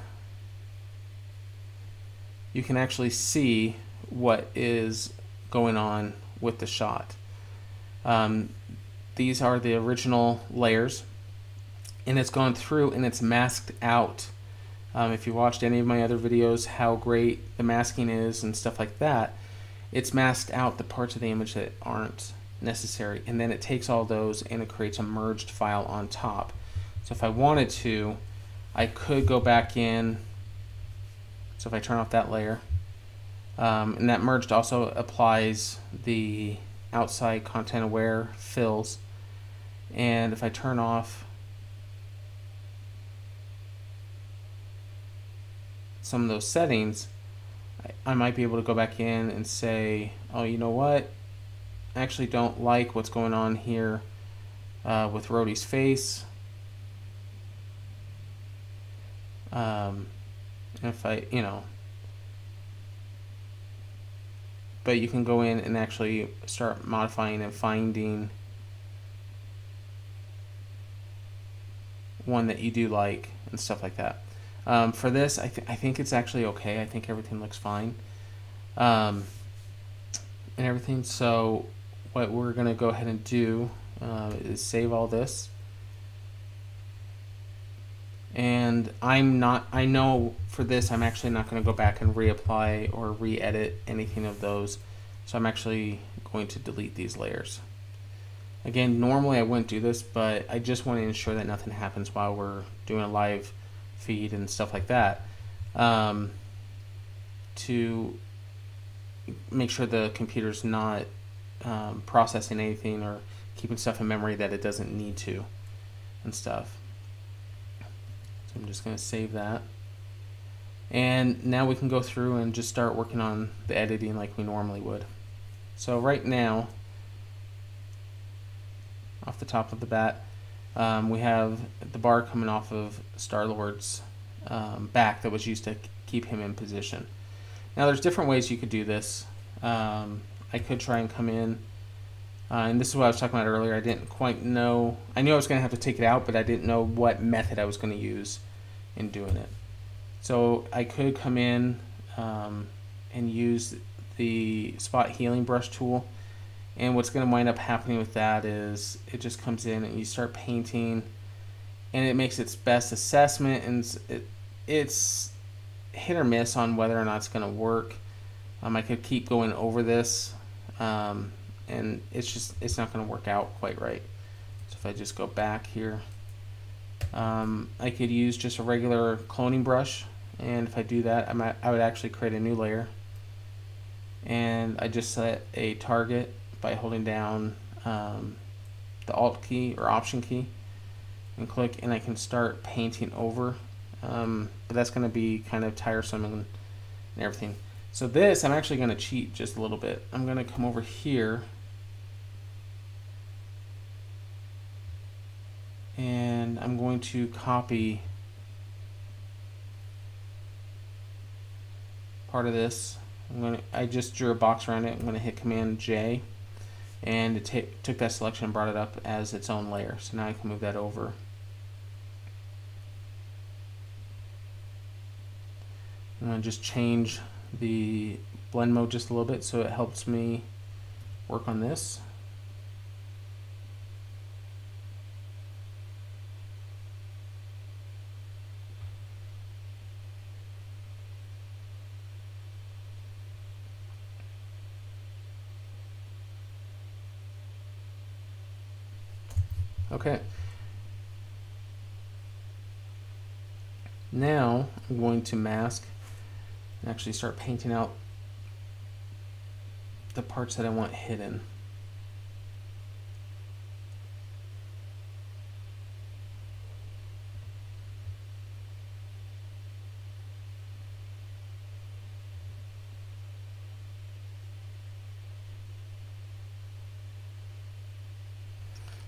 you can actually see what is going on with the shot. These are the original layers, and it's gone through and it's masked out. If you watched any of my other videos, how great the masking is and stuff like that, it's masked out the parts of the image that aren't necessary, and then it takes all those and it creates a merged file on top. So if I wanted to, I could go back in. So if I turn off that layer, and that merged also applies the outside content aware fills, and if I turn off some of those settings, I might be able to go back in and say, oh, you know what, I actually don't like what's going on here with Rhodey's face. If I, you know, but you can go in and actually start modifying and finding one that you do like and stuff like that. For this, I think it's actually okay. I think everything looks fine and everything. So what we're going to go ahead and do is save all this. And I know for this I'm actually not going to go back and reapply or re-edit anything of those. So I'm actually going to delete these layers. Again, normally I wouldn't do this, but I just want to ensure that nothing happens while we're doing a live feed and stuff like that, to make sure the computer's not processing anything or keeping stuff in memory that it doesn't need to and stuff. So I'm just going to save that. And now we can go through and just start working on the editing like we normally would. So right now, off the top of the bat, we have the bar coming off of Star-Lord's back that was used to keep him in position. Now there's different ways you could do this. I could try and come in, and this is what I was talking about earlier. I didn't quite know. I knew I was going to have to take it out, but I didn't know what method I was going to use in doing it. So I could come in and use the spot healing brush tool, and what's going to wind up happening with that is it just comes in and you start painting, and it makes its best assessment, and it's hit or miss on whether or not it's going to work. I could keep going over this, and it's not going to work out quite right. So if I just go back here, I could use just a regular cloning brush, and if I do that, I would actually create a new layer, and I just set a target by holding down the Alt key or Option key and click, and I can start painting over, but that's going to be kind of tiresome and everything. So this, I'm actually going to cheat just a little bit. I'm going to come over here and I'm going to copy part of this. I just drew a box around it. I'm going to hit Command J, and it took that selection and brought it up as its own layer. So now I can move that over. I'm going to just change the blend mode just a little bit so it helps me work on this. Okay. Now I'm going to mask and actually start painting out the parts that I want hidden.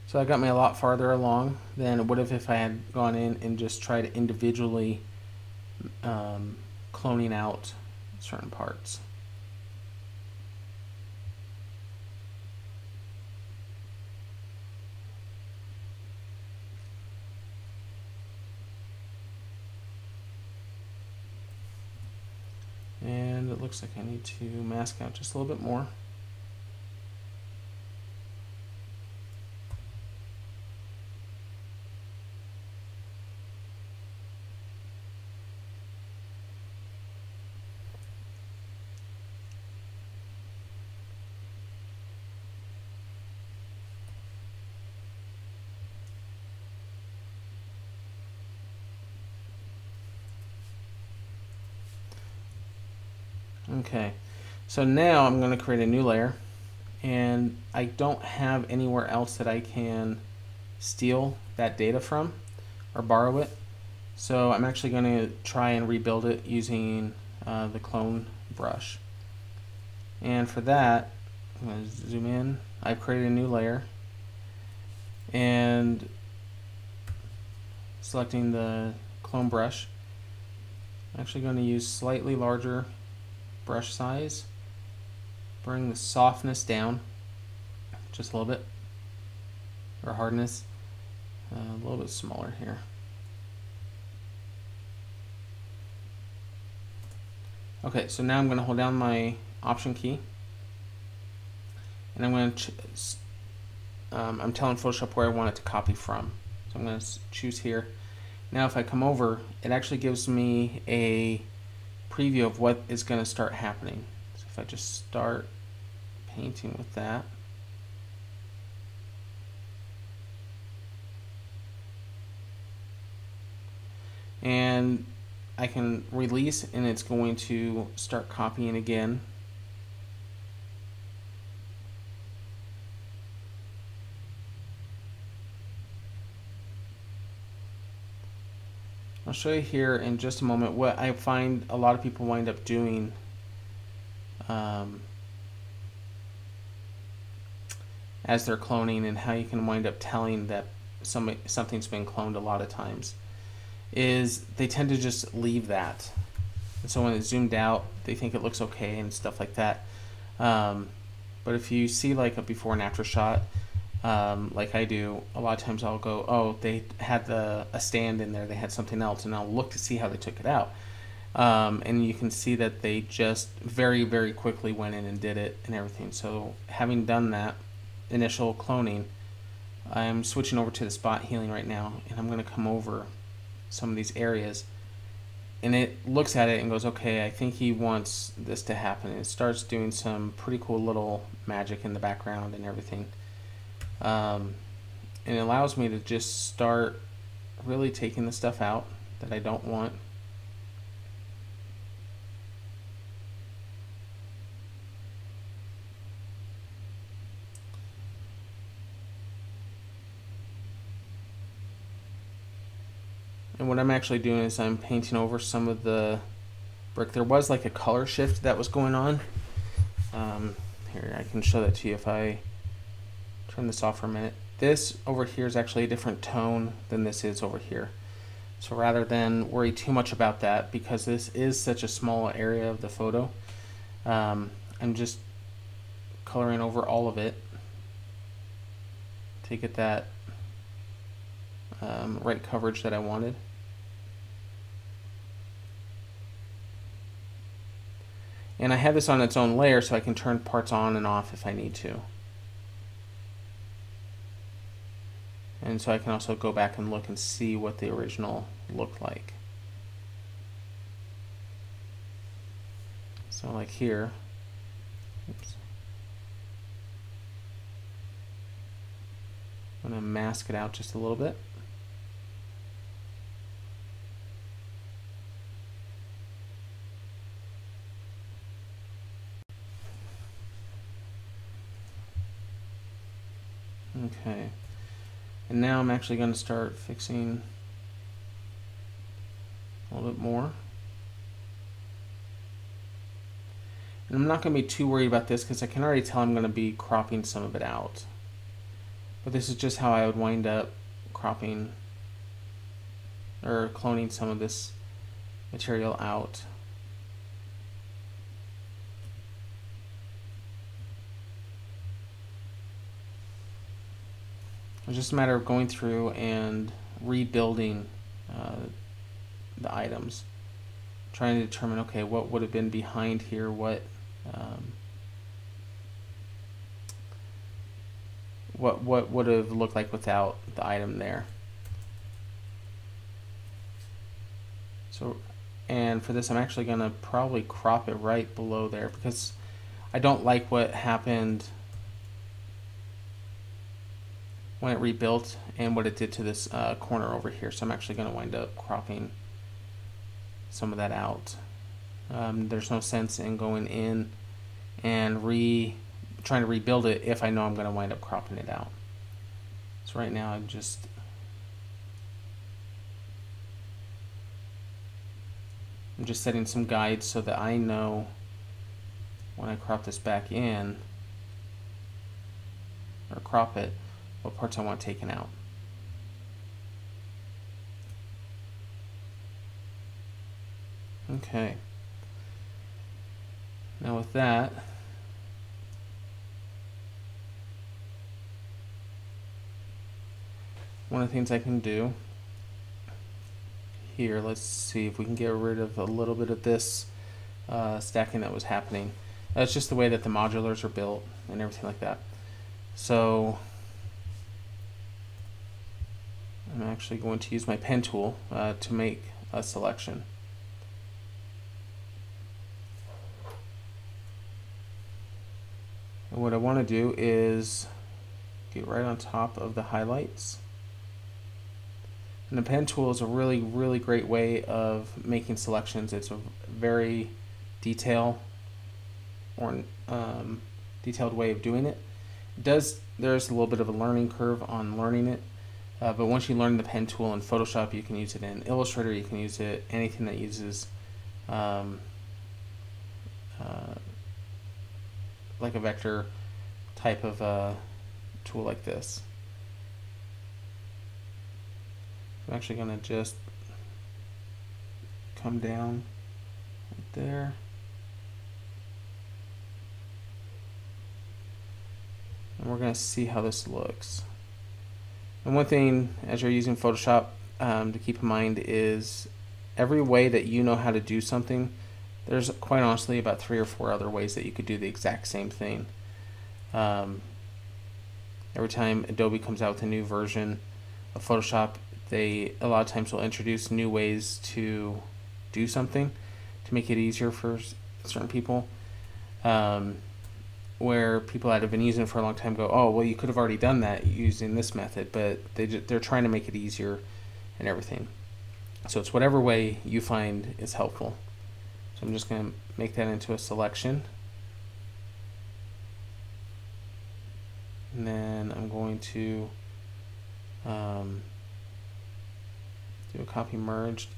So that got me a lot farther along than it would have if I had gone in and just tried individually cloning out certain parts. And it looks like I need to mask out just a little bit more. Okay, so now I'm going to create a new layer, and I don't have anywhere else that I can steal that data from or borrow it. So I'm actually going to try and rebuild it using the clone brush. And for that, I'm going to zoom in. I've created a new layer, and selecting the clone brush, I'm actually going to use slightly larger brush size, bring the softness down just a little bit, or hardness a little bit smaller here. Okay, so now I'm going to hold down my Option key, and I'm going to I'm telling Photoshop where I want it to copy from. So I'm going to choose here. Now if I come over, it actually gives me a preview of what is going to start happening. So if I just start painting with that, and I can release, and it's going to start copying again. I'll show you here in just a moment what I find a lot of people wind up doing as they're cloning, and how you can wind up telling that something's been cloned a lot of times, is they tend to just leave that. And so when it's zoomed out, they think it looks okay and stuff like that. But if you see like a before and after shot, like I do, a lot of times I'll go, oh, they had a stand in there, they had something else, and I'll look to see how they took it out. And you can see that they just very, very quickly went in and did it and everything. So having done that initial cloning, I'm switching over to the spot healing right now, and I'm going to come over some of these areas, and it looks at it and goes, okay, I think he wants this to happen. And it starts doing some pretty cool little magic in the background and everything. And it allows me to just start really taking the stuff out that I don't want. And what I'm actually doing is I'm painting over some of the brick. There was like a color shift that was going on. Here, I can show that to you if I turn this off for a minute. This over here is actually a different tone than this is over here. So rather than worry too much about that, because this is such a small area of the photo, I'm just coloring over all of it to get that right coverage that I wanted. And I have this on its own layer so I can turn parts on and off if I need to. And so I can also go back and look and see what the original looked like. So like here, oops. I'm going to mask it out just a little bit. Okay. And now I'm actually going to start fixing a little bit more. And I'm not going to be too worried about this because I can already tell I'm going to be cropping some of it out. But this is just how I would wind up cropping or cloning some of this material out. It's just a matter of going through and rebuilding the items, trying to determine, okay, what would have been behind here, what would have looked like without the item there. So, and for this, I'm actually going to probably crop it right below there because I don't like what happened when it rebuilt and what it did to this corner over here. So I'm actually going to wind up cropping some of that out. There's no sense in going in and trying to rebuild it if I know I'm going to wind up cropping it out. So right now I'm just setting some guides so that I know when I crop this back in or crop it, what parts I want taken out. Okay. Now with that, one of the things I can do here, let's see if we can get rid of a little bit of this stacking that was happening. That's just the way that the modulars are built and everything like that. So I'm actually going to use my pen tool to make a selection. And what I want to do is get right on top of the highlights. And the pen tool is a really, really great way of making selections. It's a very detailed way of doing it. There's a little bit of a learning curve on learning it, but once you learn the pen tool in Photoshop, you can use it in Illustrator, you can use it anything that uses like a vector type of tool like this. I'm actually going to just come down right there. And we're going to see how this looks. And one thing as you're using Photoshop to keep in mind is every way that you know how to do something, there's quite honestly about 3 or 4 other ways that you could do the exact same thing. Every time Adobe comes out with a new version of Photoshop, they a lot of times will introduce new ways to do something to make it easier for certain people. Where people that have been using it for a long time go, oh, well, you could have already done that using this method, but they're trying to make it easier and everything. So it's whatever way you find is helpful. So I'm just going to make that into a selection. And then I'm going to do a copy merged,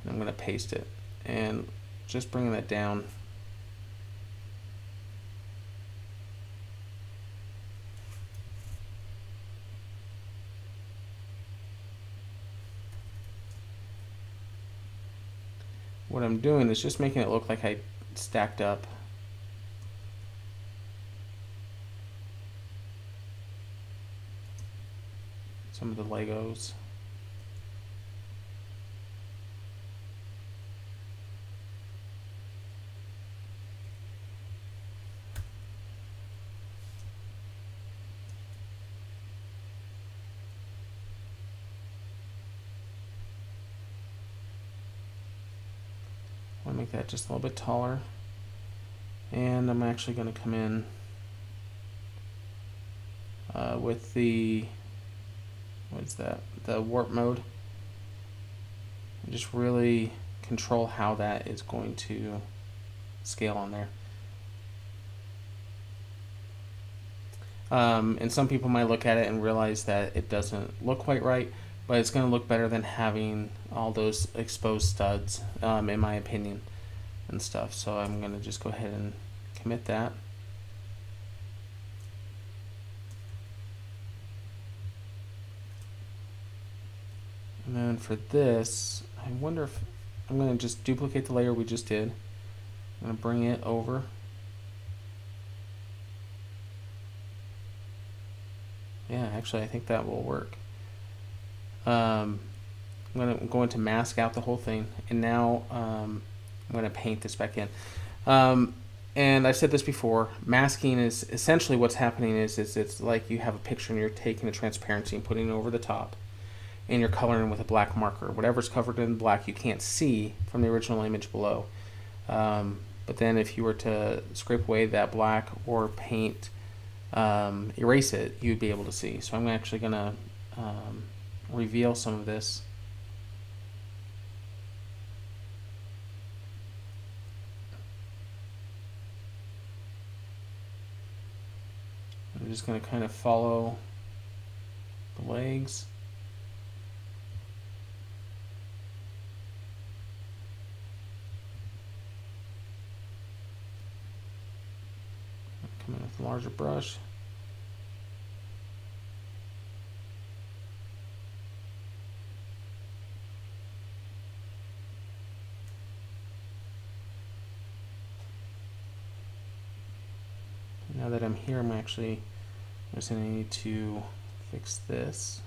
and I'm going to paste it. And just bringing that down. what I'm doing is just making it look like I stacked up some of the Legos. I'll make that just a little bit taller, and I'm actually going to come in with the, what's that, the warp mode, and just really control how that is going to scale on there. And some people might look at it and realize that it doesn't look quite right, but it's going to look better than having all those exposed studs, in my opinion, and stuff. So I'm going to just go ahead and commit that. And then for this, I wonder if I'm going to just duplicate the layer we just did. I'm going to bring it over. Yeah, actually I think that will work. I'm going to mask out the whole thing, and now I'm going to paint this back in. And I said this before, masking is essentially what's happening is it's like you have a picture and you're taking the transparency and putting it over the top, and you're coloring with a black marker. Whatever's covered in black you can't see from the original image below. But then if you were to scrape away that black or paint, erase it, you'd be able to see. So I'm actually going to reveal some of this. I'm just going to kind of follow the legs. Come in with a larger brush. Now that I'm here, I'm actually just going to need to fix this.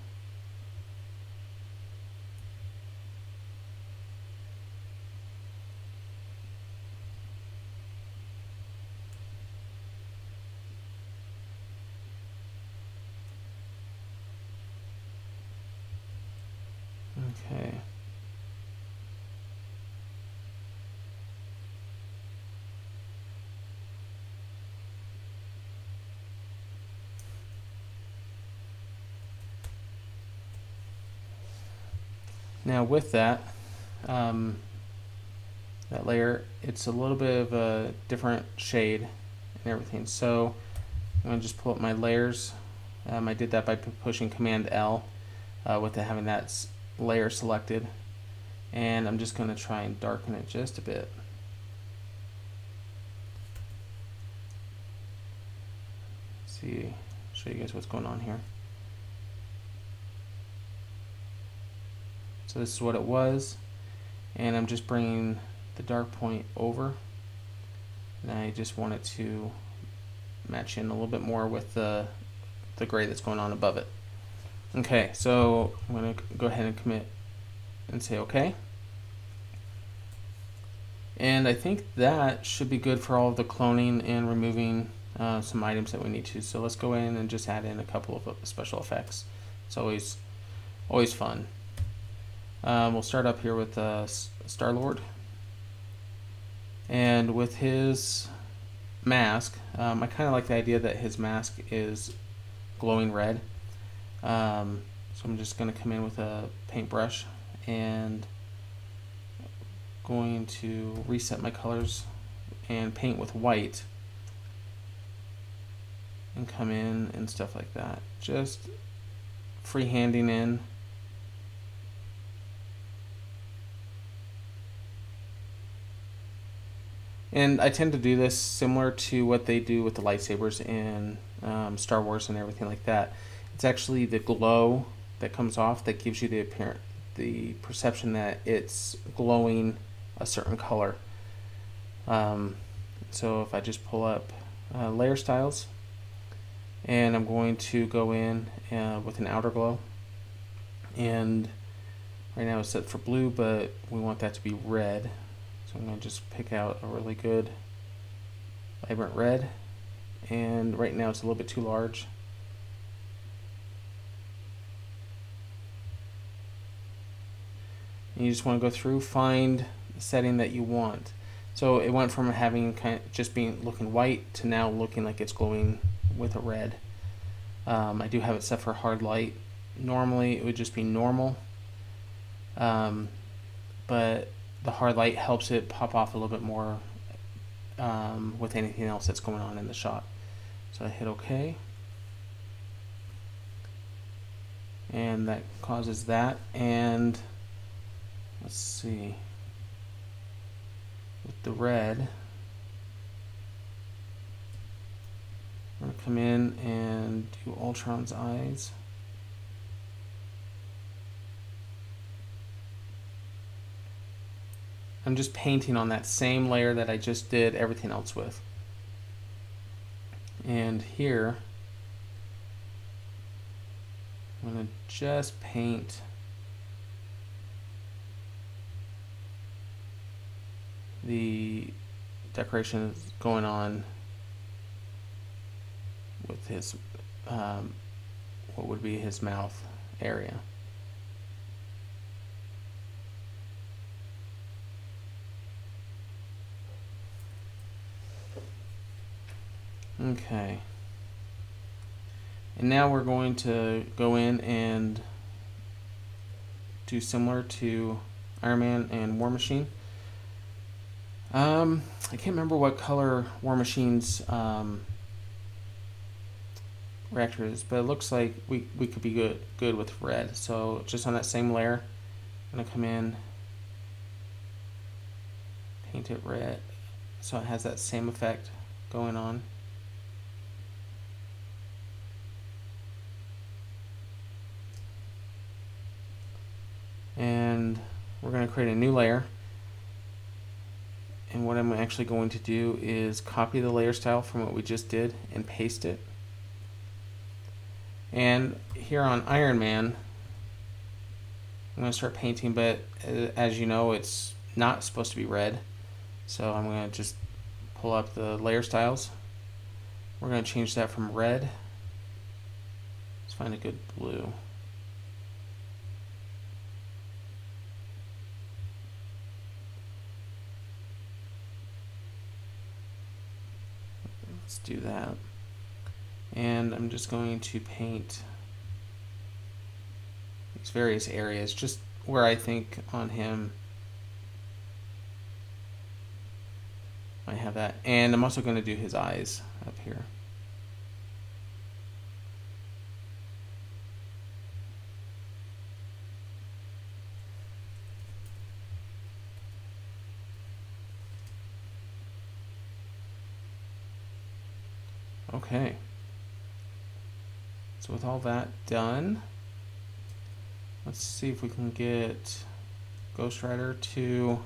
Okay. Now with that, that layer, it's a little bit of a different shade and everything. So I'm going to just pull up my layers. I did that by pushing Command L with having that layer selected. And I'm just going to try and darken it just a bit. See, show you guys what's going on here. So this is what it was, and I'm just bringing the dark point over, and I just want it to match in a little bit more with the gray that's going on above it. Okay, so I'm going to go ahead and commit and say OK. And I think that should be good for all of the cloning and removing some items that we need to. So let's go in and just add in a couple of special effects. It's always fun. We'll start up here with Star-Lord, and with his mask, I kind of like the idea that his mask is glowing red. So I'm just going to come in with a paintbrush and going to reset my colors and paint with white and come in and stuff like that. Just freehanding in. And I tend to do this similar to what they do with the lightsabers in Star Wars and everything like that. It's actually the glow that comes off that gives you the perception that it's glowing a certain color. So if I just pull up layer styles, and I'm going to go in with an outer glow, and right now it's set for blue, but we want that to be red. So I'm going to just pick out a really good vibrant red, and right now it's a little bit too large. And you just want to go through, find the setting that you want. So it went from having just looking white to now looking like it's glowing with a red. I do have it set for hard light. Normally it would just be normal, but the hard light helps it pop off a little bit more with anything else that's going on in the shot. So I hit OK, and that causes that. And let's see, with the red, I'm going to come in and do Ultron's eyes. I'm just painting on that same layer that I just did everything else with. And here, I'm going to just paint the decoration going on with his, what would be his mouth area. Okay. And now we're going to go in and do similar to Iron Man and War Machine. I can't remember what color War Machine's reactor is, but it looks like we could be good with red. So just on that same layer, I'm gonna come in, paint it red, so it has that same effect going on. And we're going to create a new layer, and what I'm actually going to do is copy the layer style from what we just did and paste it. And here on Iron Man, I'm going to start painting, but as you know, it's not supposed to be red, so I'm going to just pull up the layer styles. We're going to change that from red, let's find a good blue. Let's do that. And I'm just going to paint these various areas, just where I think on him I have that. And I'm also going to do his eyes up here. Okay. So with all that done, let's see if we can get Ghost Rider to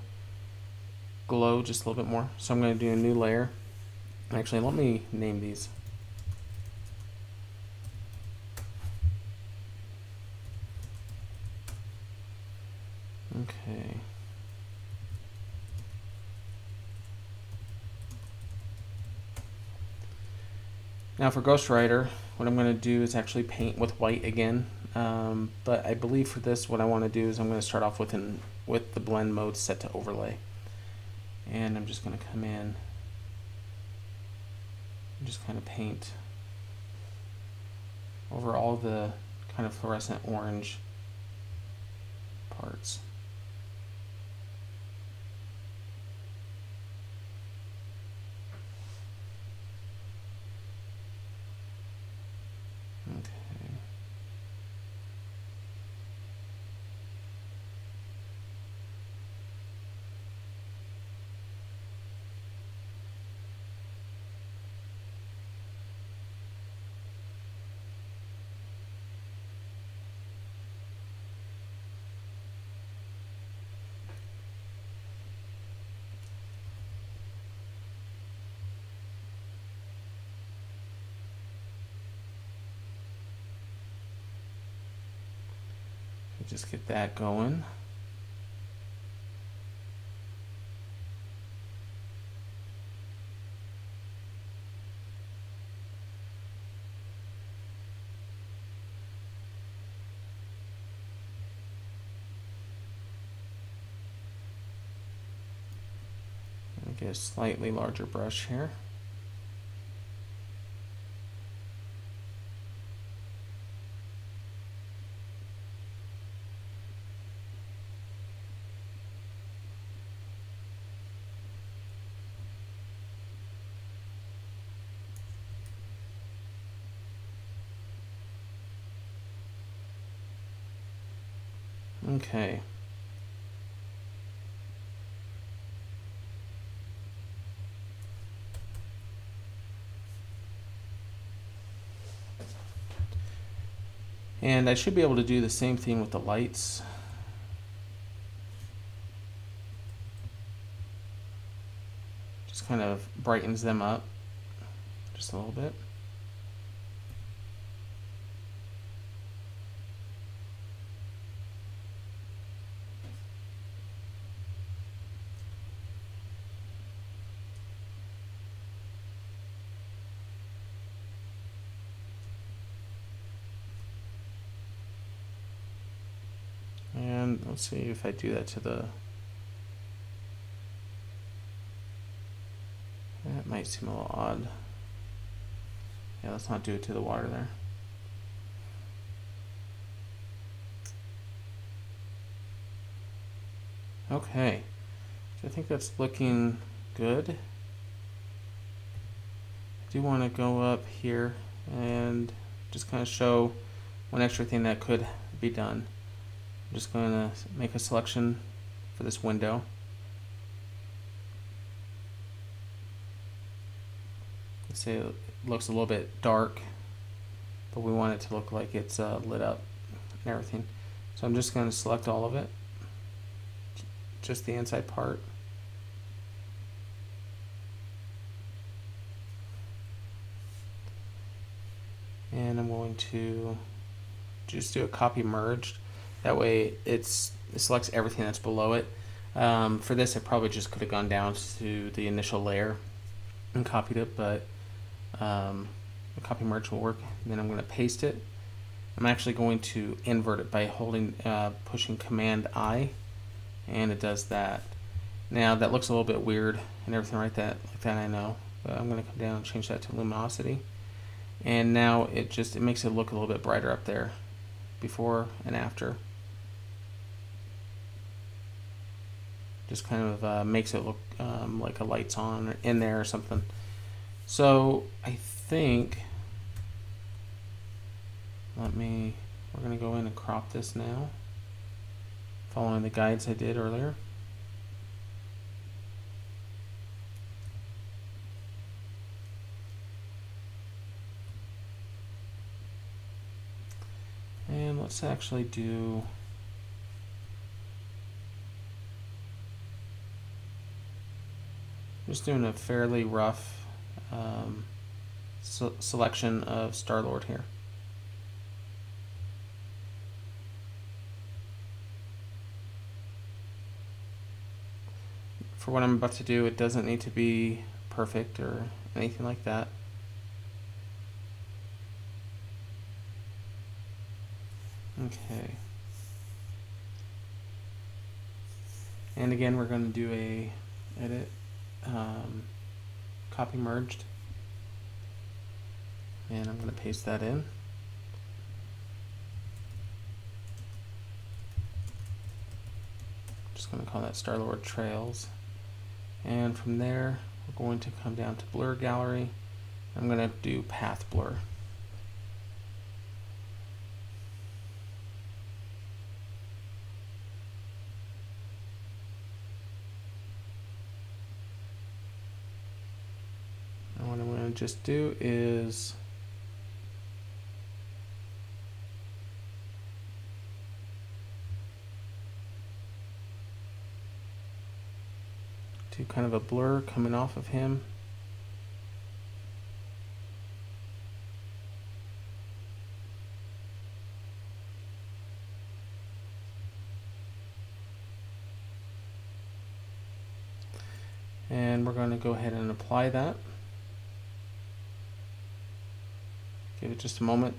glow just a little bit more. So I'm going to do a new layer. Actually, let me name these. Okay. Now for Ghost Rider, what I'm going to do is actually paint with white again, but I believe for this what I want to do is I'm going to start off with the blend mode set to overlay, and I'm just going to come in and just kind of paint over all the kind of fluorescent orange parts. just get that going. Get a slightly larger brush here. Okay. And I should be able to do the same thing with the lights. Just kind of brightens them up just a little bit. And let's see if I do that to the... That might seem a little odd. Yeah, let's not do it to the water there. Okay, so I think that's looking good. I do want to go up here and just kind of show one extra thing that could be done. I'm just going to make a selection for this window. Let's say it looks a little bit dark, but we want it to look like it's lit up and everything. So I'm just going to select all of it, just the inside part. And I'm going to just do a copy merged. That way it selects everything that's below it. For this, I probably just could have gone down to the initial layer and copied it, but the copy merge will work. And then I'm going to paste it. I'm actually going to invert it by holding, pushing Command I, and it does that. Now that looks a little bit weird and everything like that, I know. But I'm going to come down and change that to luminosity. And now it makes it look a little bit brighter up there, before and after. Just kind of makes it look like a light's on in there or something. So I think, we're going to go in and crop this now, following the guides I did earlier. And let's actually do just doing a fairly rough selection of Star-Lord here. For what I'm about to do, it doesn't need to be perfect or anything like that. Okay. And again, we're going to do a edit, copy merged, and I'm going to paste that in. Just going to call that Star-Lord Trails. And from there, we're going to come down to Blur Gallery. I'm going to do Path Blur. And what I'm going to just do is do kind of a blur coming off of him. and we're going to go ahead and apply that. Give it just a moment.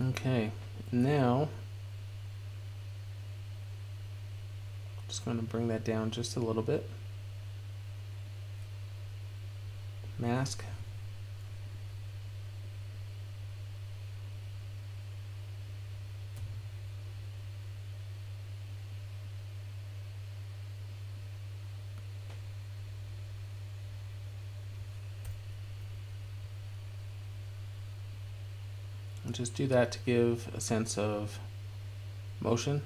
Okay, now just going to bring that down just a little bit. Mask. And just do that to give a sense of motion.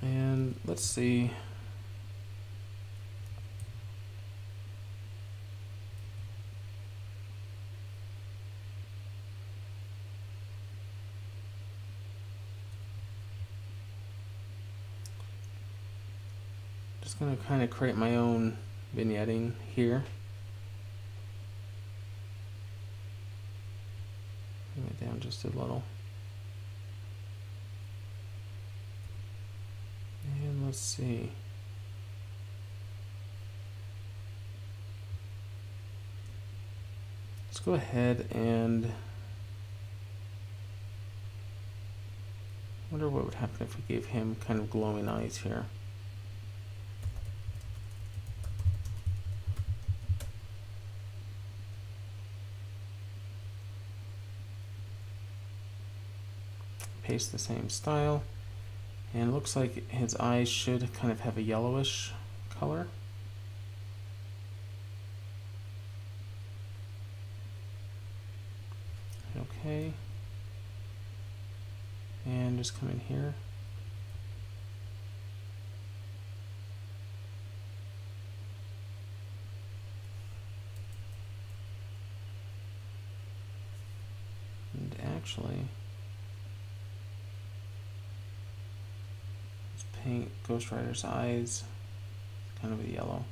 And let's see. Just going to kind of create my own vignetting here. Bring it down just a little. And let's see. Let's go ahead and wonder what would happen if we gave him kind of glowing eyes here. Paste the same style, and it looks like his eyes should kind of have a yellowish color. Okay, and just come in here. And actually, paint Ghost Rider's eyes kind of a yellow.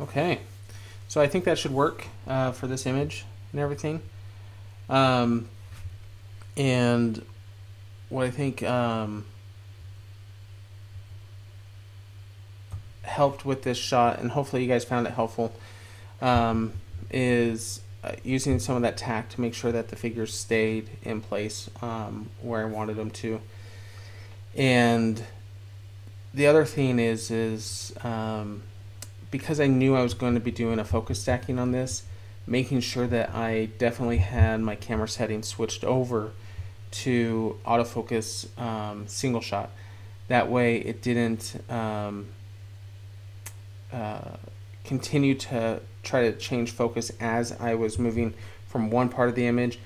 Okay, so I think that should work for this image and everything. And what I think helped with this shot, and hopefully you guys found it helpful, is using some of that tack to make sure that the figures stayed in place where I wanted them to. And the other thing is because I knew I was going to be doing a focus stacking on this, making sure that I definitely had my camera settings switched over to autofocus single shot. That way it didn't continue to try to change focus as I was moving from one part of the image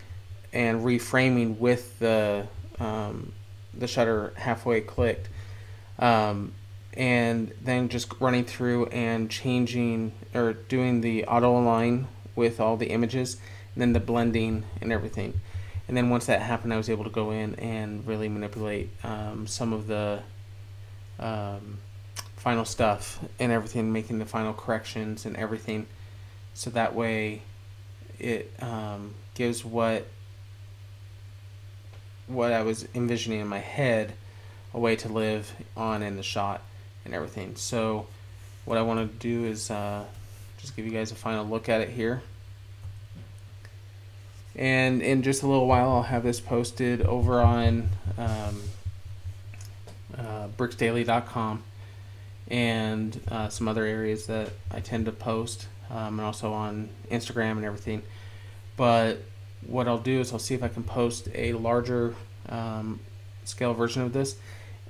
and reframing with the shutter halfway clicked, and then just running through and changing or doing the auto align with all the images, and then the blending and everything. And then once that happened, I was able to go in and really manipulate some of the final stuff and everything, making the final corrections and everything, so that way it gives what I was envisioning in my head a way to live on in the shot and everything. So what I want to do is just give you guys a final look at it here, and in just a little while I'll have this posted over on BricksDaily.com and some other areas that I tend to post, and also on Instagram and everything. But what I'll do is I'll see if I can post a larger scale version of this,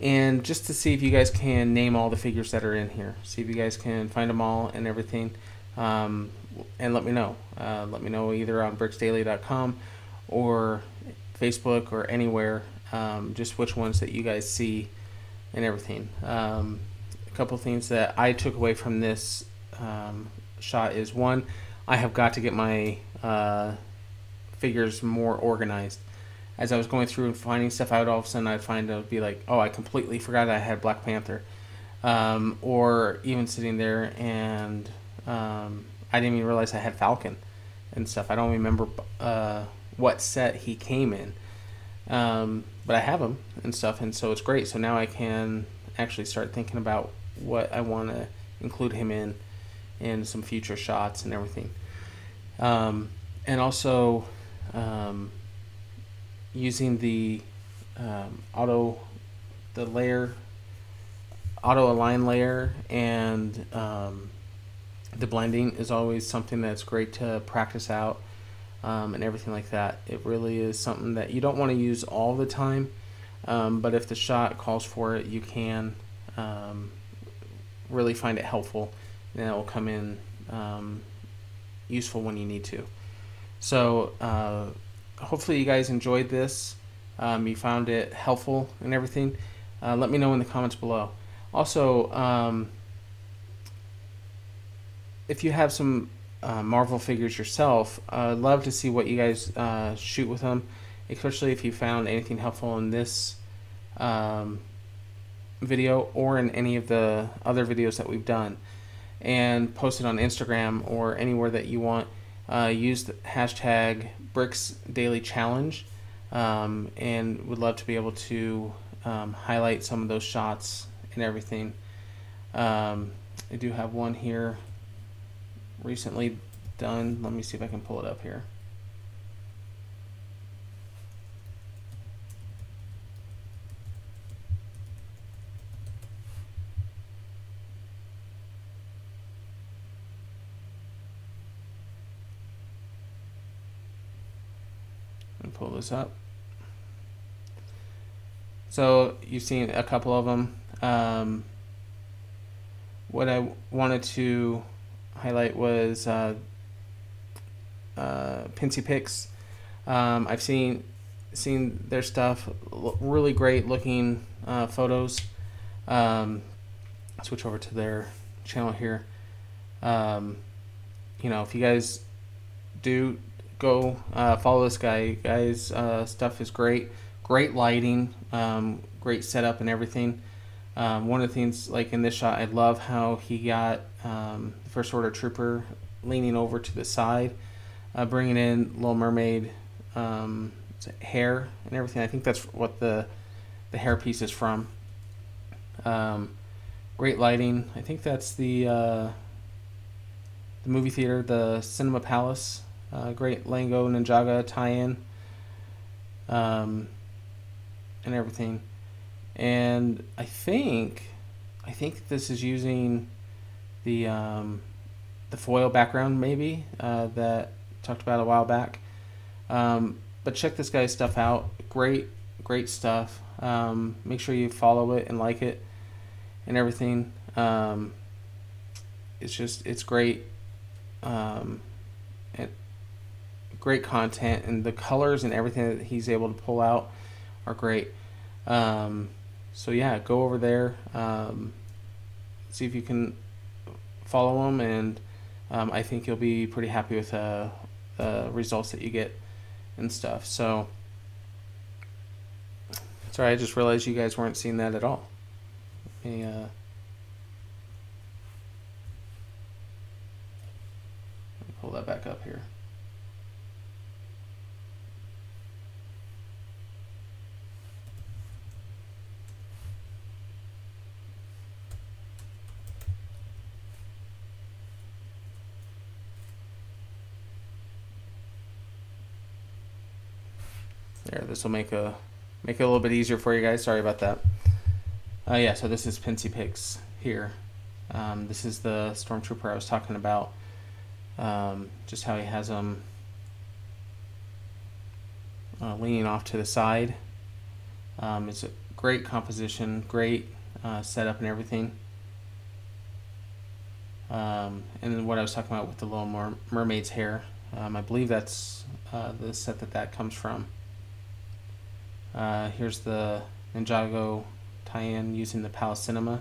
and just to see if you guys can name all the figures that are in here. See if you guys can find them all and everything, and let me know. Let me know either on BricksDaily.com or Facebook or anywhere, just which ones that you guys see and everything. A couple things that I took away from this shot is, one, I have got to get my figures more organized. As I was going through and finding stuff out, all of a sudden I'd find, I'd be like, oh, I completely forgot I had Black Panther. Or even sitting there and I didn't even realize I had Falcon and stuff. I don't remember what set he came in. But I have him and stuff, and so it's great. So now I can actually start thinking about what I want to include him in some future shots and everything. And also using the auto align layer and the blending is always something that's great to practice out, and everything like that. It really is something that you don't want to use all the time, but if the shot calls for it, you can really find it helpful, and it will come in useful when you need to. So hopefully you guys enjoyed this. You found it helpful and everything. Let me know in the comments below. Also, if you have some Marvel figures yourself, I'd love to see what you guys shoot with them, especially if you found anything helpful in this video or in any of the other videos that we've done, and post it on Instagram or anywhere that you want. Use the hashtag BricksDailyChallenge, and would love to be able to highlight some of those shots and everything. I do have one here recently done. Let me see if I can pull it up here. Let me pull this up. So you've seen a couple of them. What I wanted to highlight was Pincy Pics. I've seen their stuff, really great looking photos. Switch over to their channel here. You know, if you guys do go follow this guy's stuff is great lighting, great setup and everything. One of the things, like in this shot, I love how he got the First Order Trooper leaning over to the side, bringing in Little Mermaid hair and everything. I think that's what the hair piece is from. Great lighting. I think that's the movie theater, the Cinema Palace. Great Lango Ninjaga tie-in, and everything. And I think this is using the foil background, maybe, that talked about a while back. But check this guy's stuff out. Great stuff. Make sure you follow it and like it and everything. It's great. Great content, and the colors and everything that he's able to pull out are great. So yeah, go over there, see if you can follow him, and I think you'll be pretty happy with the results that you get and stuff. So sorry, I just realized you guys weren't seeing that at all. Let me pull that back up here. There, this will make it a little bit easier for you guys. Sorry about that. Yeah, so this is Pincy Pics here. This is the Stormtrooper I was talking about. Just how he has them leaning off to the side. It's a great composition, great setup and everything. And then what I was talking about with the Little Mermaid's hair, I believe that's the set that comes from. Here's the Ninjago tie-in using the Palace Cinema.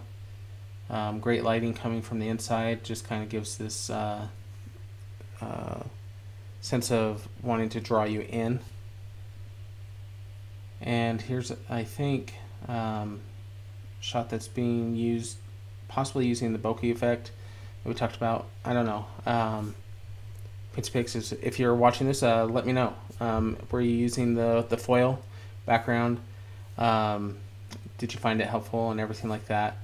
Great lighting coming from the inside, just kind of gives this sense of wanting to draw you in. And here's, I think, shot that's being used, possibly using the bokeh effect that we talked about. I don't know. Pixie, if you're watching this, let me know. Were you using the foil background? Did you find it helpful and everything like that?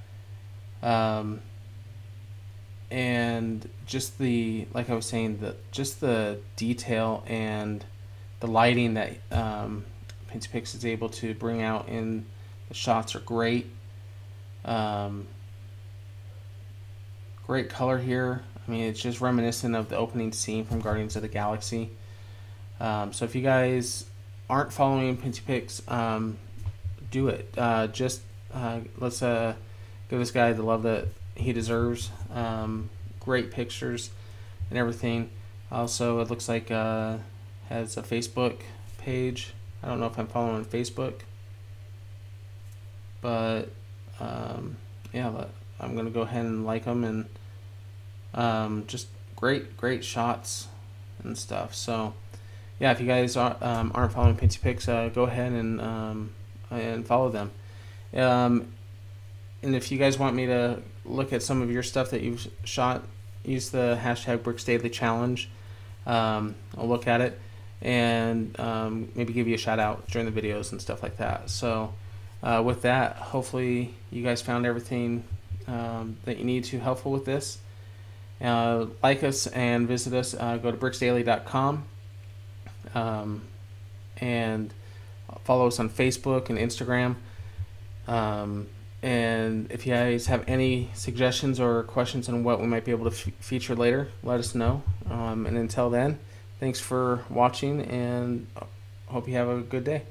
And just like I was saying, just the detail and the lighting that Pix is able to bring out in the shots are great. Great color here. I mean, it's just reminiscent of the opening scene from Guardians of the Galaxy. So if you guys aren't following Pix, do it. Let's give this guy the love that he deserves. Great pictures and everything. Also, it looks like has a Facebook page. I don't know if I'm following on Facebook, but yeah, I'm gonna go ahead and like them, and just great shots and stuff. So yeah, if you guys aren't following Pix, go ahead and follow them. And if you guys want me to look at some of your stuff that you've shot, use the hashtag BricksDaily challenge. I'll look at it and maybe give you a shout out during the videos and stuff like that. So with that, hopefully you guys found everything that you need to helpful with this. Like us and visit us. Go to BricksDaily.com and follow us on Facebook and Instagram. And if you guys have any suggestions or questions on what we might be able to feature later, let us know. And until then, thanks for watching, and hope you have a good day.